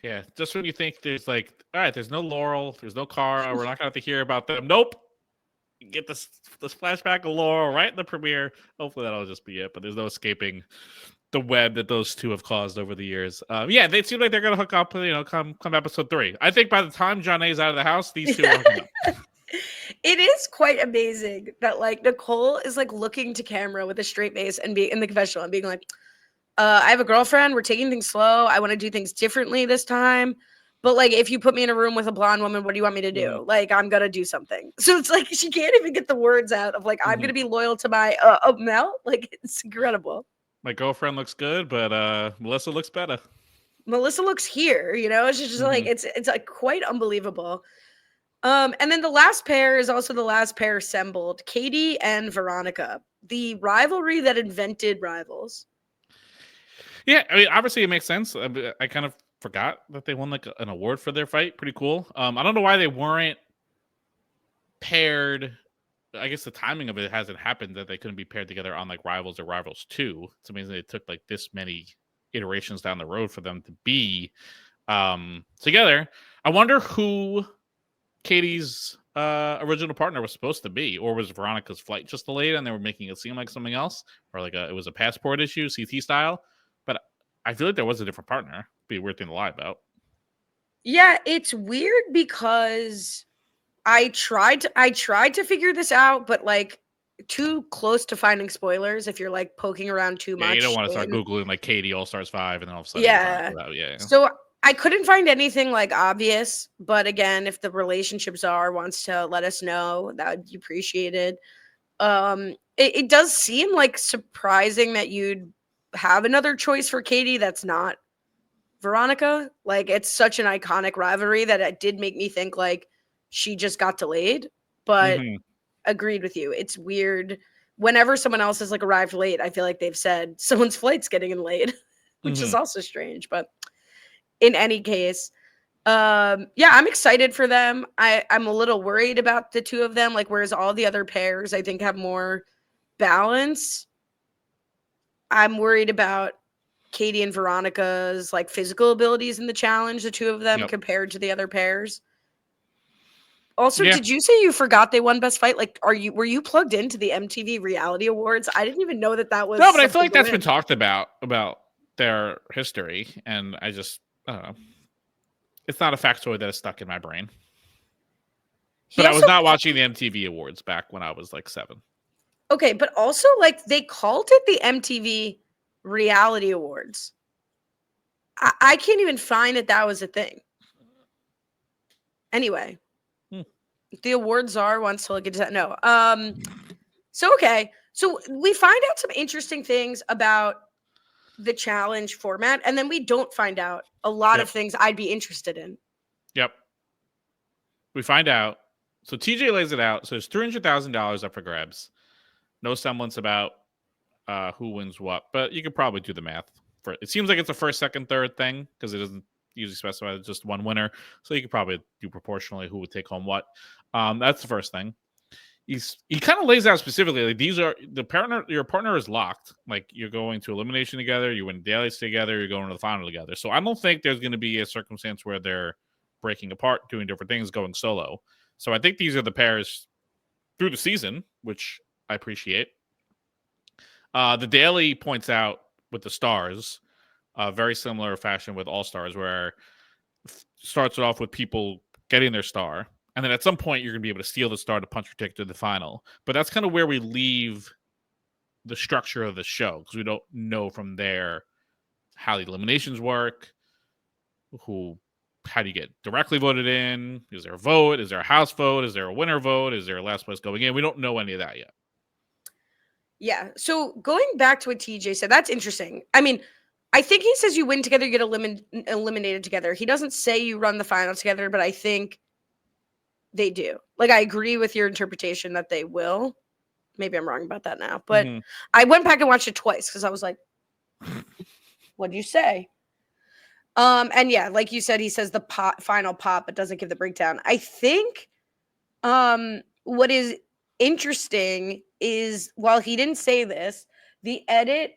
Yeah, just when you think there's like, all right, there's no Laurel, there's no Cara, we're not gonna have to hear about them. Nope. Get this flashback of Laurel right in the premiere. Hopefully that'll just be it. But there's no escaping the web that those two have caused over the years. They seem like they're gonna hook up. Come episode 3. I think by the time Janae's out of the house, these two are hooking up. It is quite amazing that like Nicole is like looking to camera with a straight face and being in the confessional and being like, I have a girlfriend. We're taking things slow. I want to do things differently this time. But like, if you put me in a room with a blonde woman, what do you want me to do? Mm-hmm. Like, I'm gonna do something. So it's like she can't even get the words out of like, I'm gonna be loyal to my Mel. Like, it's incredible. My girlfriend looks good, but Melissa looks better. Melissa looks here. It's just like it's like quite unbelievable. And then the last pair is also the last pair assembled: Katie and Veronica, the rivalry that invented rivals. Yeah, I mean, obviously it makes sense. I kind of forgot that they won like an award for their fight. Pretty cool. I don't know why they weren't paired. I guess the timing of it hasn't happened that they couldn't be paired together on like Rivals or Rivals 2. It's amazing it took like this many iterations down the road for them to be together. I wonder who Katie's original partner was supposed to be, or was Veronica's flight just delayed and they were making it seem like something else, or like it was a passport issue, CT style. But I feel like there was a different partner. Be a weird thing to lie about. Yeah, it's weird because I tried to figure this out, but like too close to finding spoilers if you're like poking around too much. You don't want to start Googling like Katie All Stars 5 and then all of a sudden. Yeah. So I couldn't find anything like obvious, but again, if the relationship czar wants to let us know, that would be appreciated. It does seem like surprising that you'd have another choice for Katie that's not Veronica. Like, it's such an iconic rivalry that it did make me think like she just got delayed, but agreed with you. It's weird. Whenever someone else has like arrived late, I feel like they've said someone's flight's getting in late, which is also strange. But in any case, I'm excited for them. I'm a little worried about the two of them, like whereas all the other pairs I think have more balance. I'm worried about Katie and Veronica's like physical abilities in the challenge, the two of them compared to the other pairs. Also, did you say you forgot they won Best Fight? Like, were you plugged into the MTV Reality Awards? I didn't even know that was. No, but I feel like that's been talked about their history, and I don't know. It's not a factoid that is stuck in my brain. But I was not watching the MTV Awards back when I was like 7. Okay, but also like they called it the MTV Reality Awards. I can't even find that was a thing. Anyway, the awards czar wants to look into that. No. So we find out some interesting things about the challenge format, and then we don't find out a lot of things I'd be interested in. Yep. We find out. So TJ lays it out. So there's $300,000 up for grabs. No semblance about who wins what, but you could probably do the math. For it seems like it's a first, second, third thing because it doesn't usually specify just one winner. So you could probably do proportionally who would take home what. That's the first thing. He kind of lays out specifically like these are the partner. Your partner is locked. Like you're going to elimination together. You win dailies together. You're going to the final together. So I don't think there's going to be a circumstance where they're breaking apart, doing different things, going solo. So I think these are the pairs through the season, which I appreciate. The daily points out with the stars, very similar fashion with All Stars, where starts it off with people getting their star, and then at some point you're going to be able to steal the star to punch your ticket to the final. But that's kind of where we leave the structure of the show because we don't know from there how the eliminations work, how do you get directly voted in? Is there a vote? Is there a house vote? Is there a winner vote? Is there a last place going in? We don't know any of that yet. Yeah. So going back to what TJ said, that's interesting. I mean, I think he says you win together, you get eliminated together. He doesn't say you run the final together, but I think they do. Like, I agree with your interpretation that they will. Maybe I'm wrong about that now, but I went back and watched it twice because I was like, what'd you say? And yeah, like you said, he says the final pop, but doesn't give the breakdown. I think what is interesting is while he didn't say this, the edit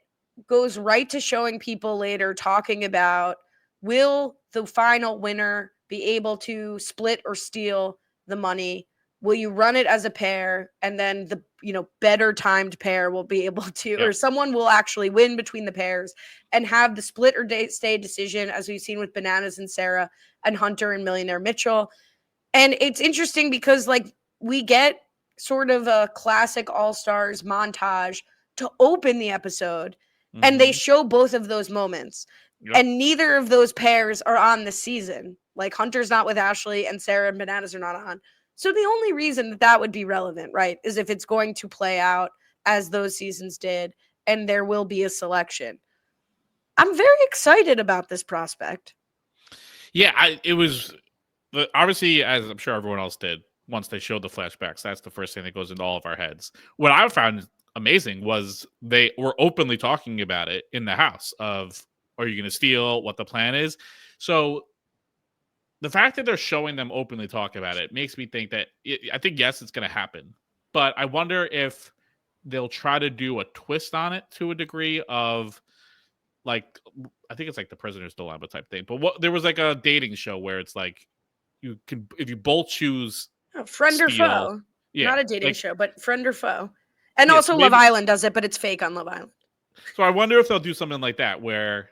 goes right to showing people later talking about will the final winner be able to split or steal the money? Will you run it as a pair and then the better timed pair will be able to, or someone will actually win between the pairs and have the split or stay decision, as we've seen with Bananas and Sarah and Hunter and Millionaire Mitchell. And it's interesting because like we get sort of a classic All-Stars montage to open the episode and they show both of those moments. And neither of those pairs are on the season. Like Hunter's not with Ashley and Sarah and Bananas are not on. So the only reason that would be relevant, right, is if it's going to play out as those seasons did and there will be a selection. I'm very excited about this prospect. Yeah, it was obviously, as I'm sure everyone else did, once they showed the flashbacks, that's the first thing that goes into all of our heads. What I found amazing was they were openly talking about it in the house of, are you going to steal, what the plan is? So the fact that they're showing them openly talk about it makes me think that I think, yes, it's going to happen. But I wonder if they'll try to do a twist on it to a degree of like, I think it's like the Prisoner's Dilemma type thing. But there was like a dating show where it's like, you can, if you both choose friend steal, or foe. Yeah, not a dating show, but friend or foe. And also maybe, Love Island does it, but it's fake on Love Island. So I wonder if they'll do something like that where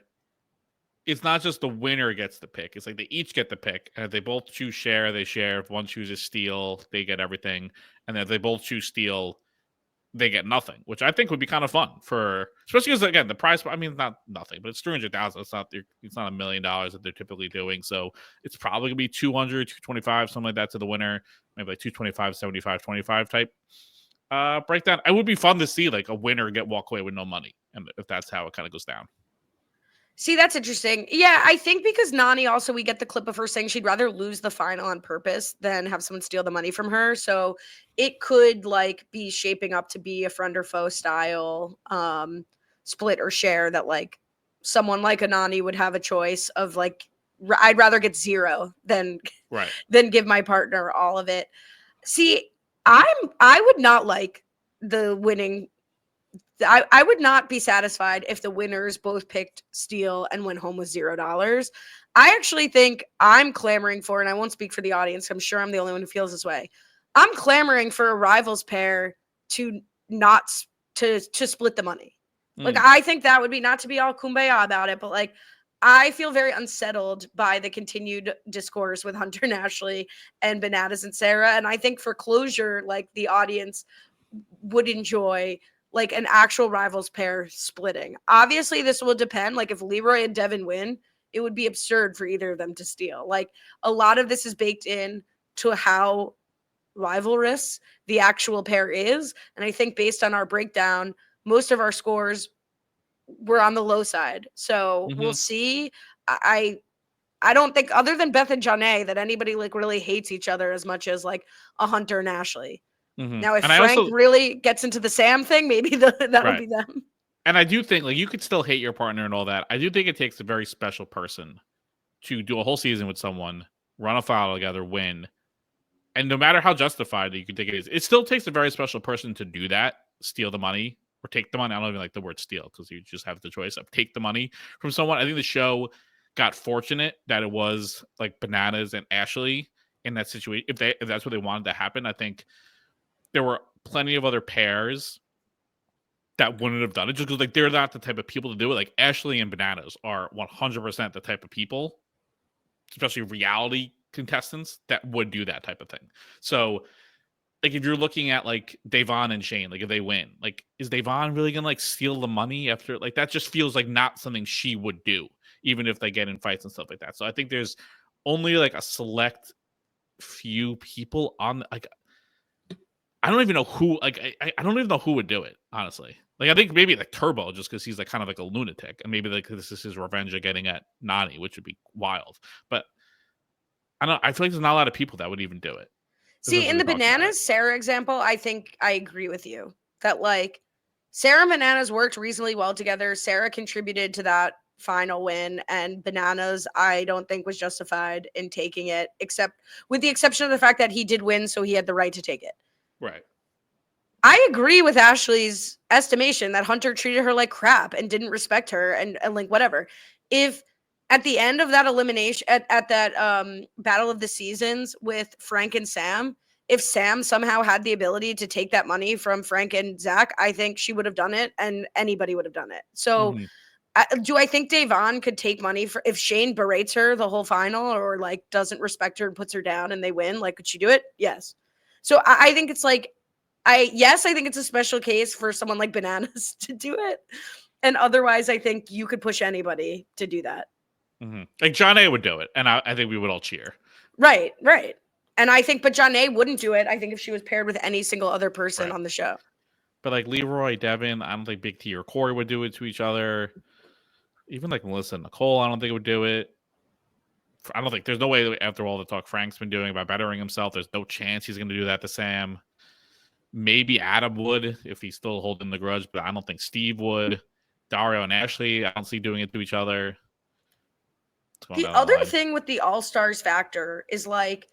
it's not just the winner gets the pick. It's like they each get the pick. And if they both choose share, they share. If one chooses steal, they get everything. And then if they both choose steal, they get nothing, which I think would be kind of fun for, especially because again, the prize, I mean, it's not nothing, but it's 300,000. It's not $1 million that they're typically doing. So it's probably gonna be 200, 225, something like that to the winner, maybe like 225, 75, 25 type breakdown. It would be fun to see like a winner walk away with no money. And if that's how it kind of goes down. See, that's interesting. Yeah, I think because Nany also, we get the clip of her saying she'd rather lose the final on purpose than have someone steal the money from her. So it could like be shaping up to be a friend or foe style split or share that like someone like a Nany would have a choice of like, I'd rather get zero than give my partner all of it. See, I would not like the winning. I would not be satisfied if the winners both picked steal and went home with $0. I actually think I'm clamoring for, and I won't speak for the audience, I'm sure I'm the only one who feels this way. I'm clamoring for a rivals pair to not to split the money. Like, I think that would be, not to be all kumbaya about it, but like, I feel very unsettled by the continued discourse with Hunter and Ashley and Bananas and Sarah. And I think for closure, like the audience would enjoy like an actual rivals pair splitting. Obviously, this will depend. Like if Leroy and Devin win, it would be absurd for either of them to steal. Like a lot of this is baked in to how rivalrous the actual pair is. And I think based on our breakdown, most of our scores were on the low side. So we'll see. I don't think, other than Beth and Jan, that anybody like really hates each other as much as like a Hunter and Ashley. Now, if Frank really gets into the Sam thing, maybe that would be them. And I do think, like, you could still hate your partner and all that. I do think it takes a very special person to do a whole season with someone, run a final together, win. And no matter how justified you can think it is, it still takes a very special person to do that, steal the money or take the money. I don't even like the word steal because you just have the choice of take the money from someone. I think the show got fortunate that it was like Bananas and Ashley in that situation. If that's what they wanted to happen, I think there were plenty of other pairs that wouldn't have done it just because like they're not the type of people to do it. Like Ashley and Bananas are 100% the type of people, especially reality contestants, that would do that type of thing. So like if you're looking at like Devin and Shane, like if they win, like is Devin really gonna like steal the money after like that just feels like not something she would do, even if they get in fights and stuff like that. So I think there's only like a select few people on like I don't even know who like I don't even know who would do it, honestly. Like I think maybe like Turbo just because he's like kind of like a lunatic and maybe like this is his revenge of getting at Nany, which would be wild. But I don't know, I feel like there's not a lot of people that would even do it. As much See, as in we the talked about it. Bananas Sarah example, I think I agree with you that like Sarah and Bananas worked reasonably well together. Sarah contributed to that final win, and Bananas, I don't think was justified in taking it, except with the exception of the fact that he did win, so he had the right to take it. Right. I agree with Ashley's estimation that Hunter treated her like crap and didn't respect her and like whatever. If at the end of that elimination at that battle of the seasons with Frank and Sam, if Sam somehow had the ability to take that money from Frank and Zach, I think she would have done it and anybody would have done it. So Mhm. do I think Devon could take money for if Shane berates her the whole final or like doesn't respect her and puts her down and they win? Like, could she do it? Yes. So I think it's like I think it's a special case for someone like Bananas to do it. And otherwise, I think you could push anybody to do that. Mhm. Like John A would do it, and I think we would all cheer. Right, right. And I think, but John A wouldn't do it. I think if she was paired with any single other person Right. on the show. But like Leroy, Devin, I don't think Big T or Corey would do it to each other. Even like Melissa and Nicole, I don't think would do it. I don't think there's no way after all the talk Frank's been doing about bettering himself, there's no chance he's going to do that to Sam. Maybe Adam would if he's still holding the grudge, but I don't think Steve would. Dario and Ashley, I don't see doing it to each other. It's going The down the other line. thing with the All Stars factor is like,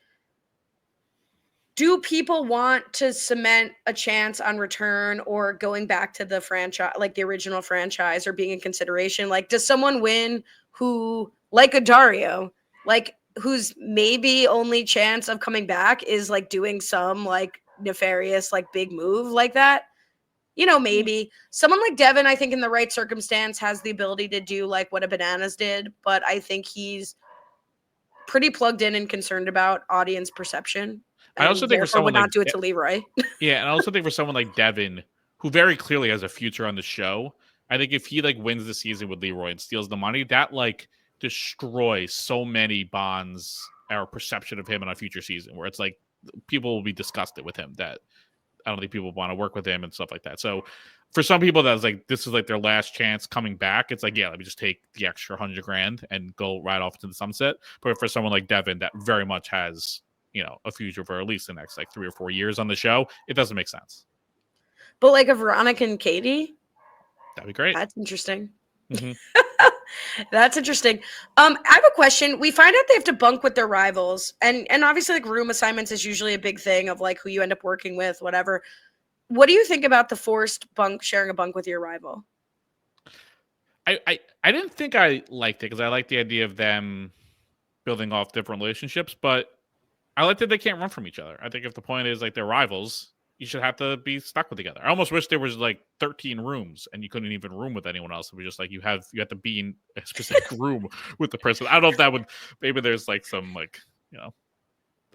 do people want to cement a chance on return or going back to the franchise, like the original franchise, or being in consideration? Like, does someone win who, like a Dario, like whose maybe only chance of coming back is like doing some like nefarious, like big move like that? You know, maybe someone like Devin, I think in the right circumstance has the ability to do like what a Bananas did, but I think he's pretty plugged in and concerned about audience perception I also and think for therefore someone would like not do it to Leroy. yeah, and I also think for someone like Devin, who very clearly has a future on the show, I think if he like wins the season with Leroy and steals the money, that like destroys so many bonds or perception of him in a future season where it's like people will be disgusted with him that I don't think people want to work with him and stuff like that. So for some people that's like this is like their last chance coming back, it's like, yeah, let me just take the extra $100,000 and go right off to the sunset. But for someone like Devin that very much has, you know, a future for at least the next like 3 or 4 years on the show, it doesn't make sense. But like a Veronica and Katie, That'd be great. that's interesting. Mm-hmm. That's interesting. I have a question. We find out they have to bunk with their rivals, and obviously, like room assignments is usually a big thing of like who you end up working with, whatever. What do you think about the forced bunk, sharing a bunk with your rival? I didn't think I liked it because I liked the idea of them building off different relationships, but I like that they can't run from each other. I think if the point is like they're rivals, you should have to be stuck with together. I almost wish there was like 13 rooms and you couldn't even room with anyone else. It was just like you have to be in a specific room with the person. I don't know if that would maybe there's like some like, you know,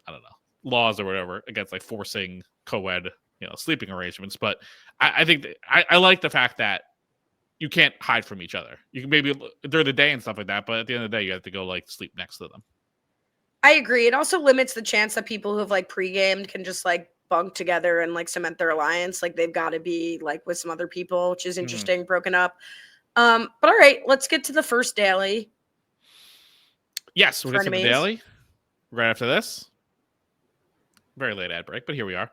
I don't know, laws or whatever against like forcing co-ed, you know, sleeping arrangements. But I think I like the fact that you can't hide from each other. You can maybe during the day and stuff like that, but at the end of the day, you have to go like sleep next to them. I agree. It also limits the chance that people who have like pre-gamed can just like bunk together and like cement their alliance. Like they've got to be like with some other people, which is Mhm. interesting, broken up. But all right, let's get to the first daily. Yes, we'll get to the Frenemies. daily right after this. Very late ad break, but here we are.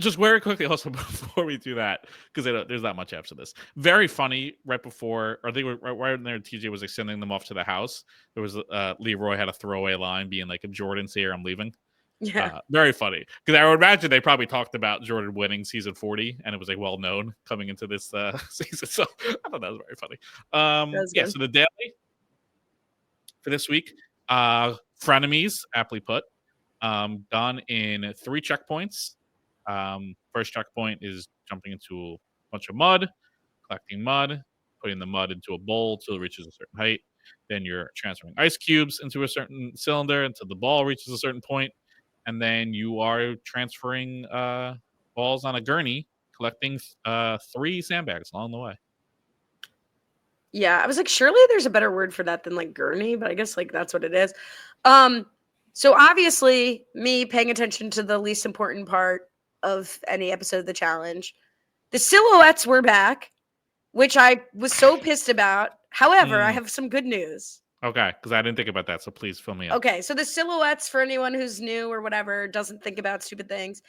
Just very quickly, also before we do that, because there's not much after this. Very funny. Right before, or they were right when there, TJ was like sending them off to the house. There was Leroy had a throwaway line being like, "If Jordan's here, I'm leaving." Yeah. Very funny, because I would imagine they probably talked about Jordan winning season 40, and it was like well known coming into this season. So I thought that was very funny. Yeah. Good. So the daily for this week, frenemies, aptly put, done in 3 checkpoints. First checkpoint is jumping into a bunch of mud, collecting mud, putting the mud into a bowl till it reaches a certain height. Then you're transferring ice cubes into a certain cylinder until the ball reaches a certain point. And then you are transferring balls on a gurney, collecting 3 sandbags along the way. Yeah, I was like, surely there's a better word for that than like gurney, but I guess like that's what it is. So obviously, me paying attention to the least important part of any episode of the challenge, the silhouettes were back, which I was so pissed about. However, I have some good news. Okay, because I didn't think about that, so please fill me up. Okay, so the silhouettes, for anyone who's new or whatever, doesn't think about stupid things,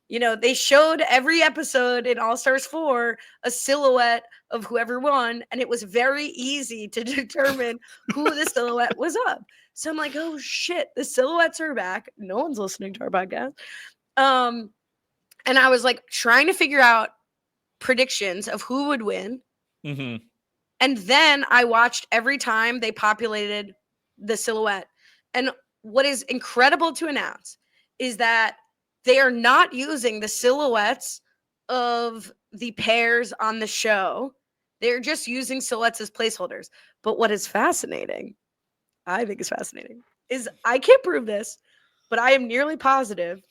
you know, they showed every episode in All Stars 4 a silhouette of whoever won, and it was very easy to determine who the silhouette was of. So I'm like, oh shit, the silhouettes are back. No one's listening to our podcast. And I was like trying to figure out predictions of who would win. Mm-hmm. And then I watched every time they populated the silhouette. And what is incredible to announce is that they are not using the silhouettes of the pairs on the show. They're just using silhouettes as placeholders. But what is fascinating, I think is fascinating, is I can't prove this, but I am nearly positive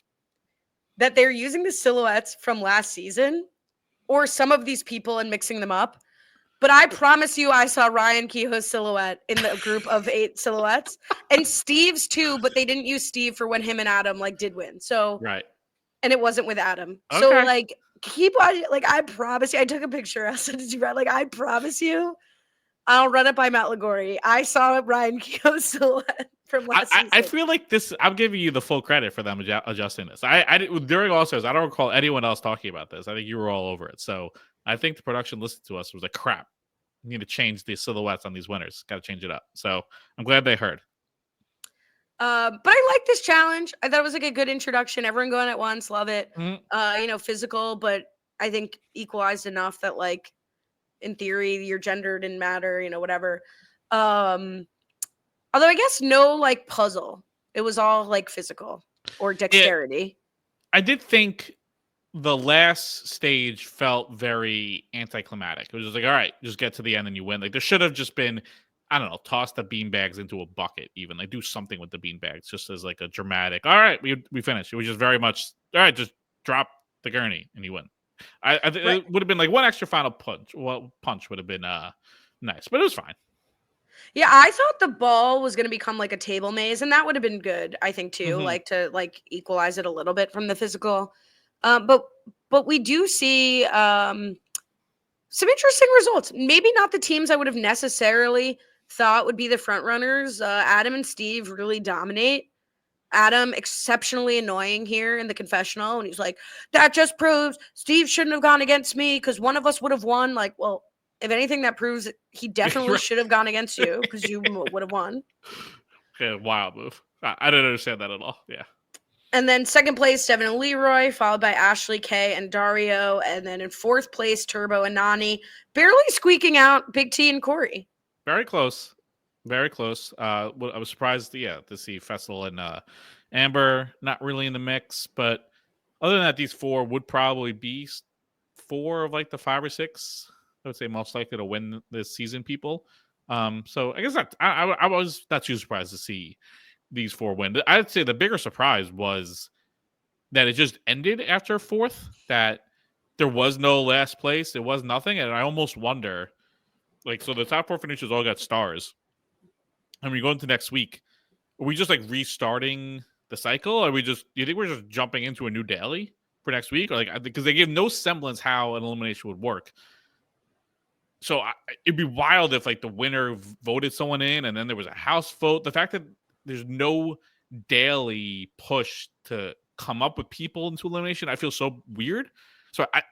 that they're using the silhouettes from last season or some of these people and mixing them up. But I promise you, I saw Ryan Kehoe's silhouette in the group of 8 silhouettes, and Steve's too. But they didn't use Steve for when him and Adam like did win. So right, and it wasn't with Adam. Okay. So like keep watching. Like I promise you, I took a picture. I sent it to you. Like I promise you, I'll run it by Matt Lagori. I saw Ryan Kehoe's silhouette from last season. I feel like this. I'm giving you the full credit for them adjusting this. I during All Stars, I don't recall anyone else talking about this. I think you were all over it. So I think the production listened to us was like, crap, we need to change the silhouettes on these winners. Got to change it up. So I'm glad they heard. But I like this challenge. I thought it was like a good introduction. Everyone going at once, love it. Mm-hmm. You know, physical, but I think equalized enough that like in theory your gender didn't matter, you know, whatever. Although I guess no like puzzle. It was all like physical or dexterity. I did think the last stage felt very anticlimactic. It was just like, all right, just get to the end and you win. Like there should have just been, I don't know, toss the beanbags into a bucket, even like do something with the beanbags, just as like a dramatic. All right, we finished. It was just very much all right. Just drop the gurney and you win. I right. It would have been like one extra final punch. Well, punch would have been nice, but it was fine. Yeah, I thought the ball was going to become like a table maze, and that would have been good, I think, too, like to like equalize it a little bit from the physical. But we do see some interesting results. Maybe not the teams I would have necessarily thought would be the front runners. Adam and Steve really dominate. Adam, exceptionally annoying here in the confessional, and he's like, that just proves Steve shouldn't have gone against me because one of us would have won. Like, well, if anything, that proves he definitely should have gone against you because you would have won. Okay, wild move. I didn't understand that at all. Yeah. And then second place, Devin and Leroy, followed by Ashley, Kay, and Dario. And then in fourth place, Turbo and Nany, barely squeaking out Big T and Corey. Very close. Very close. I was surprised, to see Fessy and Amber not really in the mix. But other than that, these 4 would probably be 4 of like the 5 or 6, I would say, most likely to win this season people. So I guess that I was not too surprised to see these 4 win. I'd say the bigger surprise was that it just ended after 4th, that there was no last place. It was nothing. And I almost wonder, like, so the top 4 finishers all got stars. And we go into next week, are we just like restarting the cycle? Are we just, do you think we're just jumping into a new daily for next week? Or like, because they give no semblance how an elimination would work. So it'd be wild if like the winner voted someone in and then there was a house vote. The fact that there's no daily push to come up with people into elimination, I feel so weird. So I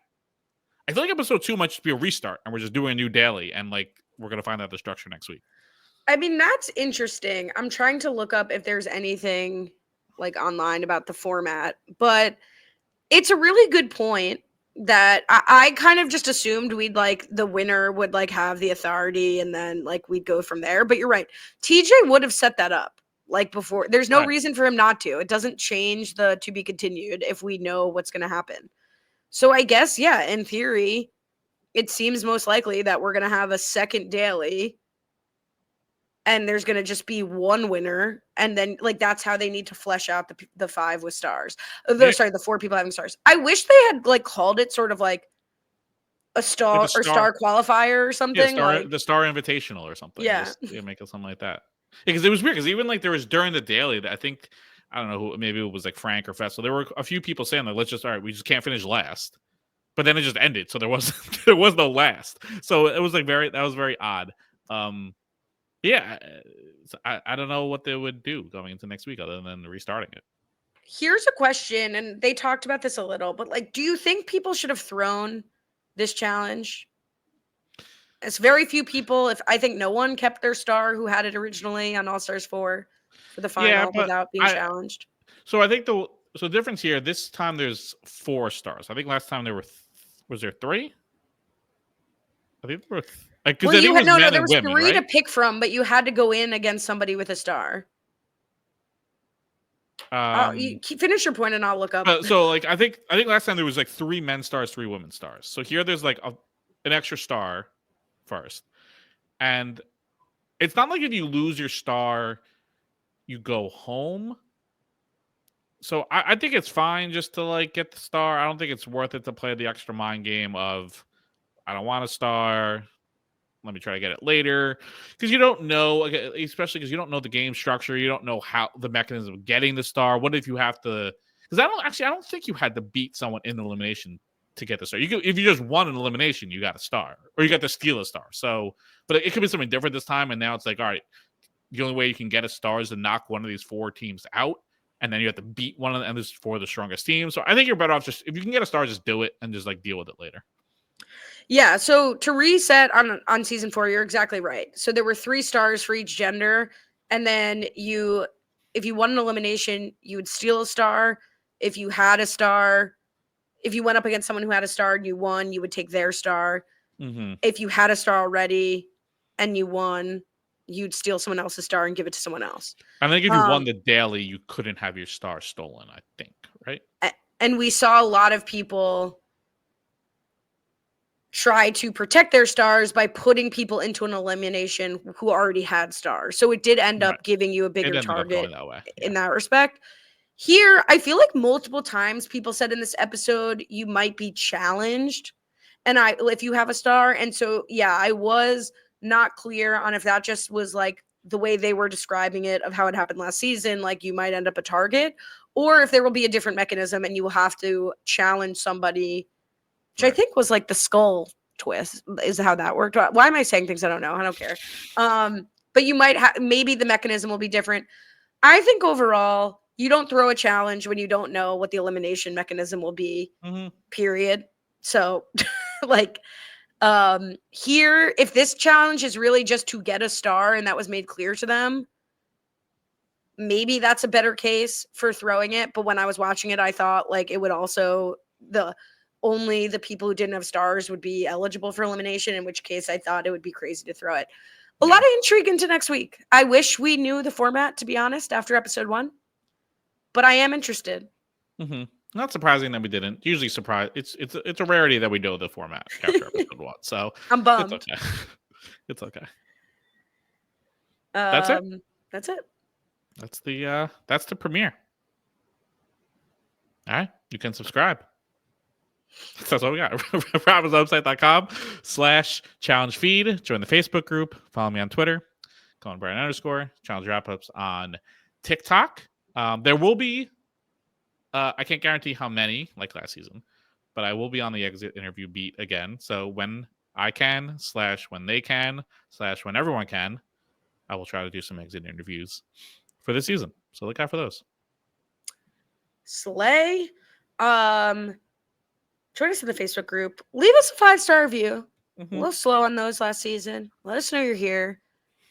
feel like episode 2 might just be a restart, and we're just doing a new daily, and like we're gonna find out the structure next week. I mean, that's interesting. I'm trying to look up if there's anything like online about the format, but it's a really good point that I kind of just assumed we'd like the winner would like have the authority and then like we'd go from there. But you're right. TJ would have set that up like before. There's no Right. reason for him not to. It doesn't change the to be continued if we know what's going to happen. So I guess, yeah, in theory, it seems most likely that we're going to have a second daily and there's going to just be one winner, and then like that's how they need to flesh out the 5 with stars. Sorry, the 4 people having stars. I wish they had like called it sort of like a star Like or star qualifier or something. The star invitational or something. Yeah, Just, make it something like that. Because it was weird. Because even like there was during the daily that I think I don't know who, maybe it was like Frank or Fessy. There were a few people saying like, let's just we just can't finish last. But then it just ended, so there was no last. So it was like that was very odd. Yeah, I don't know what they would do going into next week other than restarting it. Here's a question, and they talked about this a little, but like, do you think people should have thrown this challenge? It's very few people. If I think no one kept their star who had it originally on All Stars 4 for the final without being challenged. So I think the difference here this time there's 4 stars. I think last time there were was there 3? I think there were. Because there was women, 3 right? to pick from, but you had to go in against somebody with a star. You finish your point, and I'll look up. So, like, I think last time there was like 3 men's stars, 3 women's stars. So here there's like an extra star first, and it's not like if you lose your star, you go home. So I think it's fine just to like get the star. I don't think it's worth it to play the extra mind game of I don't want a star. Let me try to get it later, because you don't know, especially because you don't know the game structure. You don't know how the mechanism of getting the star. What if you have to? Because I don't think you had to beat someone in the elimination to get the star. If you just won an elimination, you got a star, or you got to steal a star. So, but it could be something different this time. And now it's like, all right, the only way you can get a star is to knock one of these 4 teams out, and then you have to beat one of them. And this is for the strongest team. So I think you're better off just if you can get a star, just do it and just like deal with it later. Yeah, so to reset on season 4, you're exactly right. So there were 3 stars for each gender, and then if you won an elimination, you would steal a star. If you had a star, if you went up against someone who had a star and you won, you would take their star. Mm-hmm. If you had a star already and you won, you'd steal someone else's star and give it to someone else. I think if you won the daily, you couldn't have your star stolen, I think, right? And we saw a lot of people try to protect their stars by putting people into an elimination who already had stars. So it did end up giving you a bigger target in that respect. Here, I feel like multiple times people said in this episode, you might be challenged. And if you have a star. And so, yeah, I was not clear on if that just was like the way they were describing it of how it happened last season, like you might end up a target, or if there will be a different mechanism and you will have to challenge somebody, which I think was like the skull twist is how that worked. Why am I saying things I don't know? I don't care. But you might maybe the mechanism will be different. I think overall, you don't throw a challenge when you don't know what the elimination mechanism will be, period. So like here, if this challenge is really just to get a star and that was made clear to them, maybe that's a better case for throwing it. But when I was watching it, I thought like it would also only the people who didn't have stars would be eligible for elimination, in which case I thought it would be crazy to throw it. A lot of intrigue into next week. I wish we knew the format, to be honest, after episode 1, but I am interested. Not surprising that we didn't. Usually surprised. It's a rarity that we know the format after episode 1. So I'm bummed. It's okay. It's okay. That's it. That's the premiere. All right. You can subscribe. That's what we got. RHAPswebsite.com/challenge feed. Join the Facebook group. Follow me on Twitter. Cohen _. Challenge wrap-ups on TikTok. There will be, I can't guarantee how many, like last season, but I will be on the exit interview beat again. So when I can, /when they can, /when everyone can, I will try to do some exit interviews for this season. So look out for those. Slay. Join us in the Facebook group. Leave us a 5-star review. A little slow on those last season. Let us know you're here.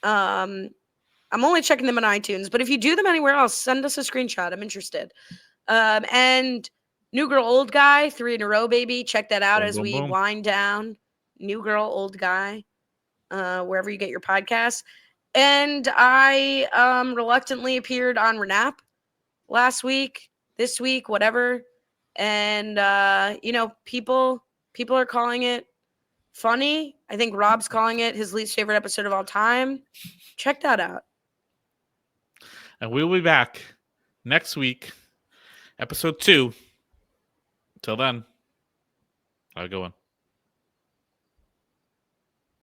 I'm only checking them on iTunes, but if you do them anywhere else, send us a screenshot. I'm interested. And New Girl, Old Guy, 3 in a row, baby. Check that out Boom, as boom, we boom. wind down. New Girl, Old Guy, wherever you get your podcasts. And I reluctantly appeared on RHAP last week, this week, whatever. And people are calling it funny. I think Rob's calling it his least favorite episode of all time. Check that out. And we'll be back next week, episode 2. Till then, have a good one.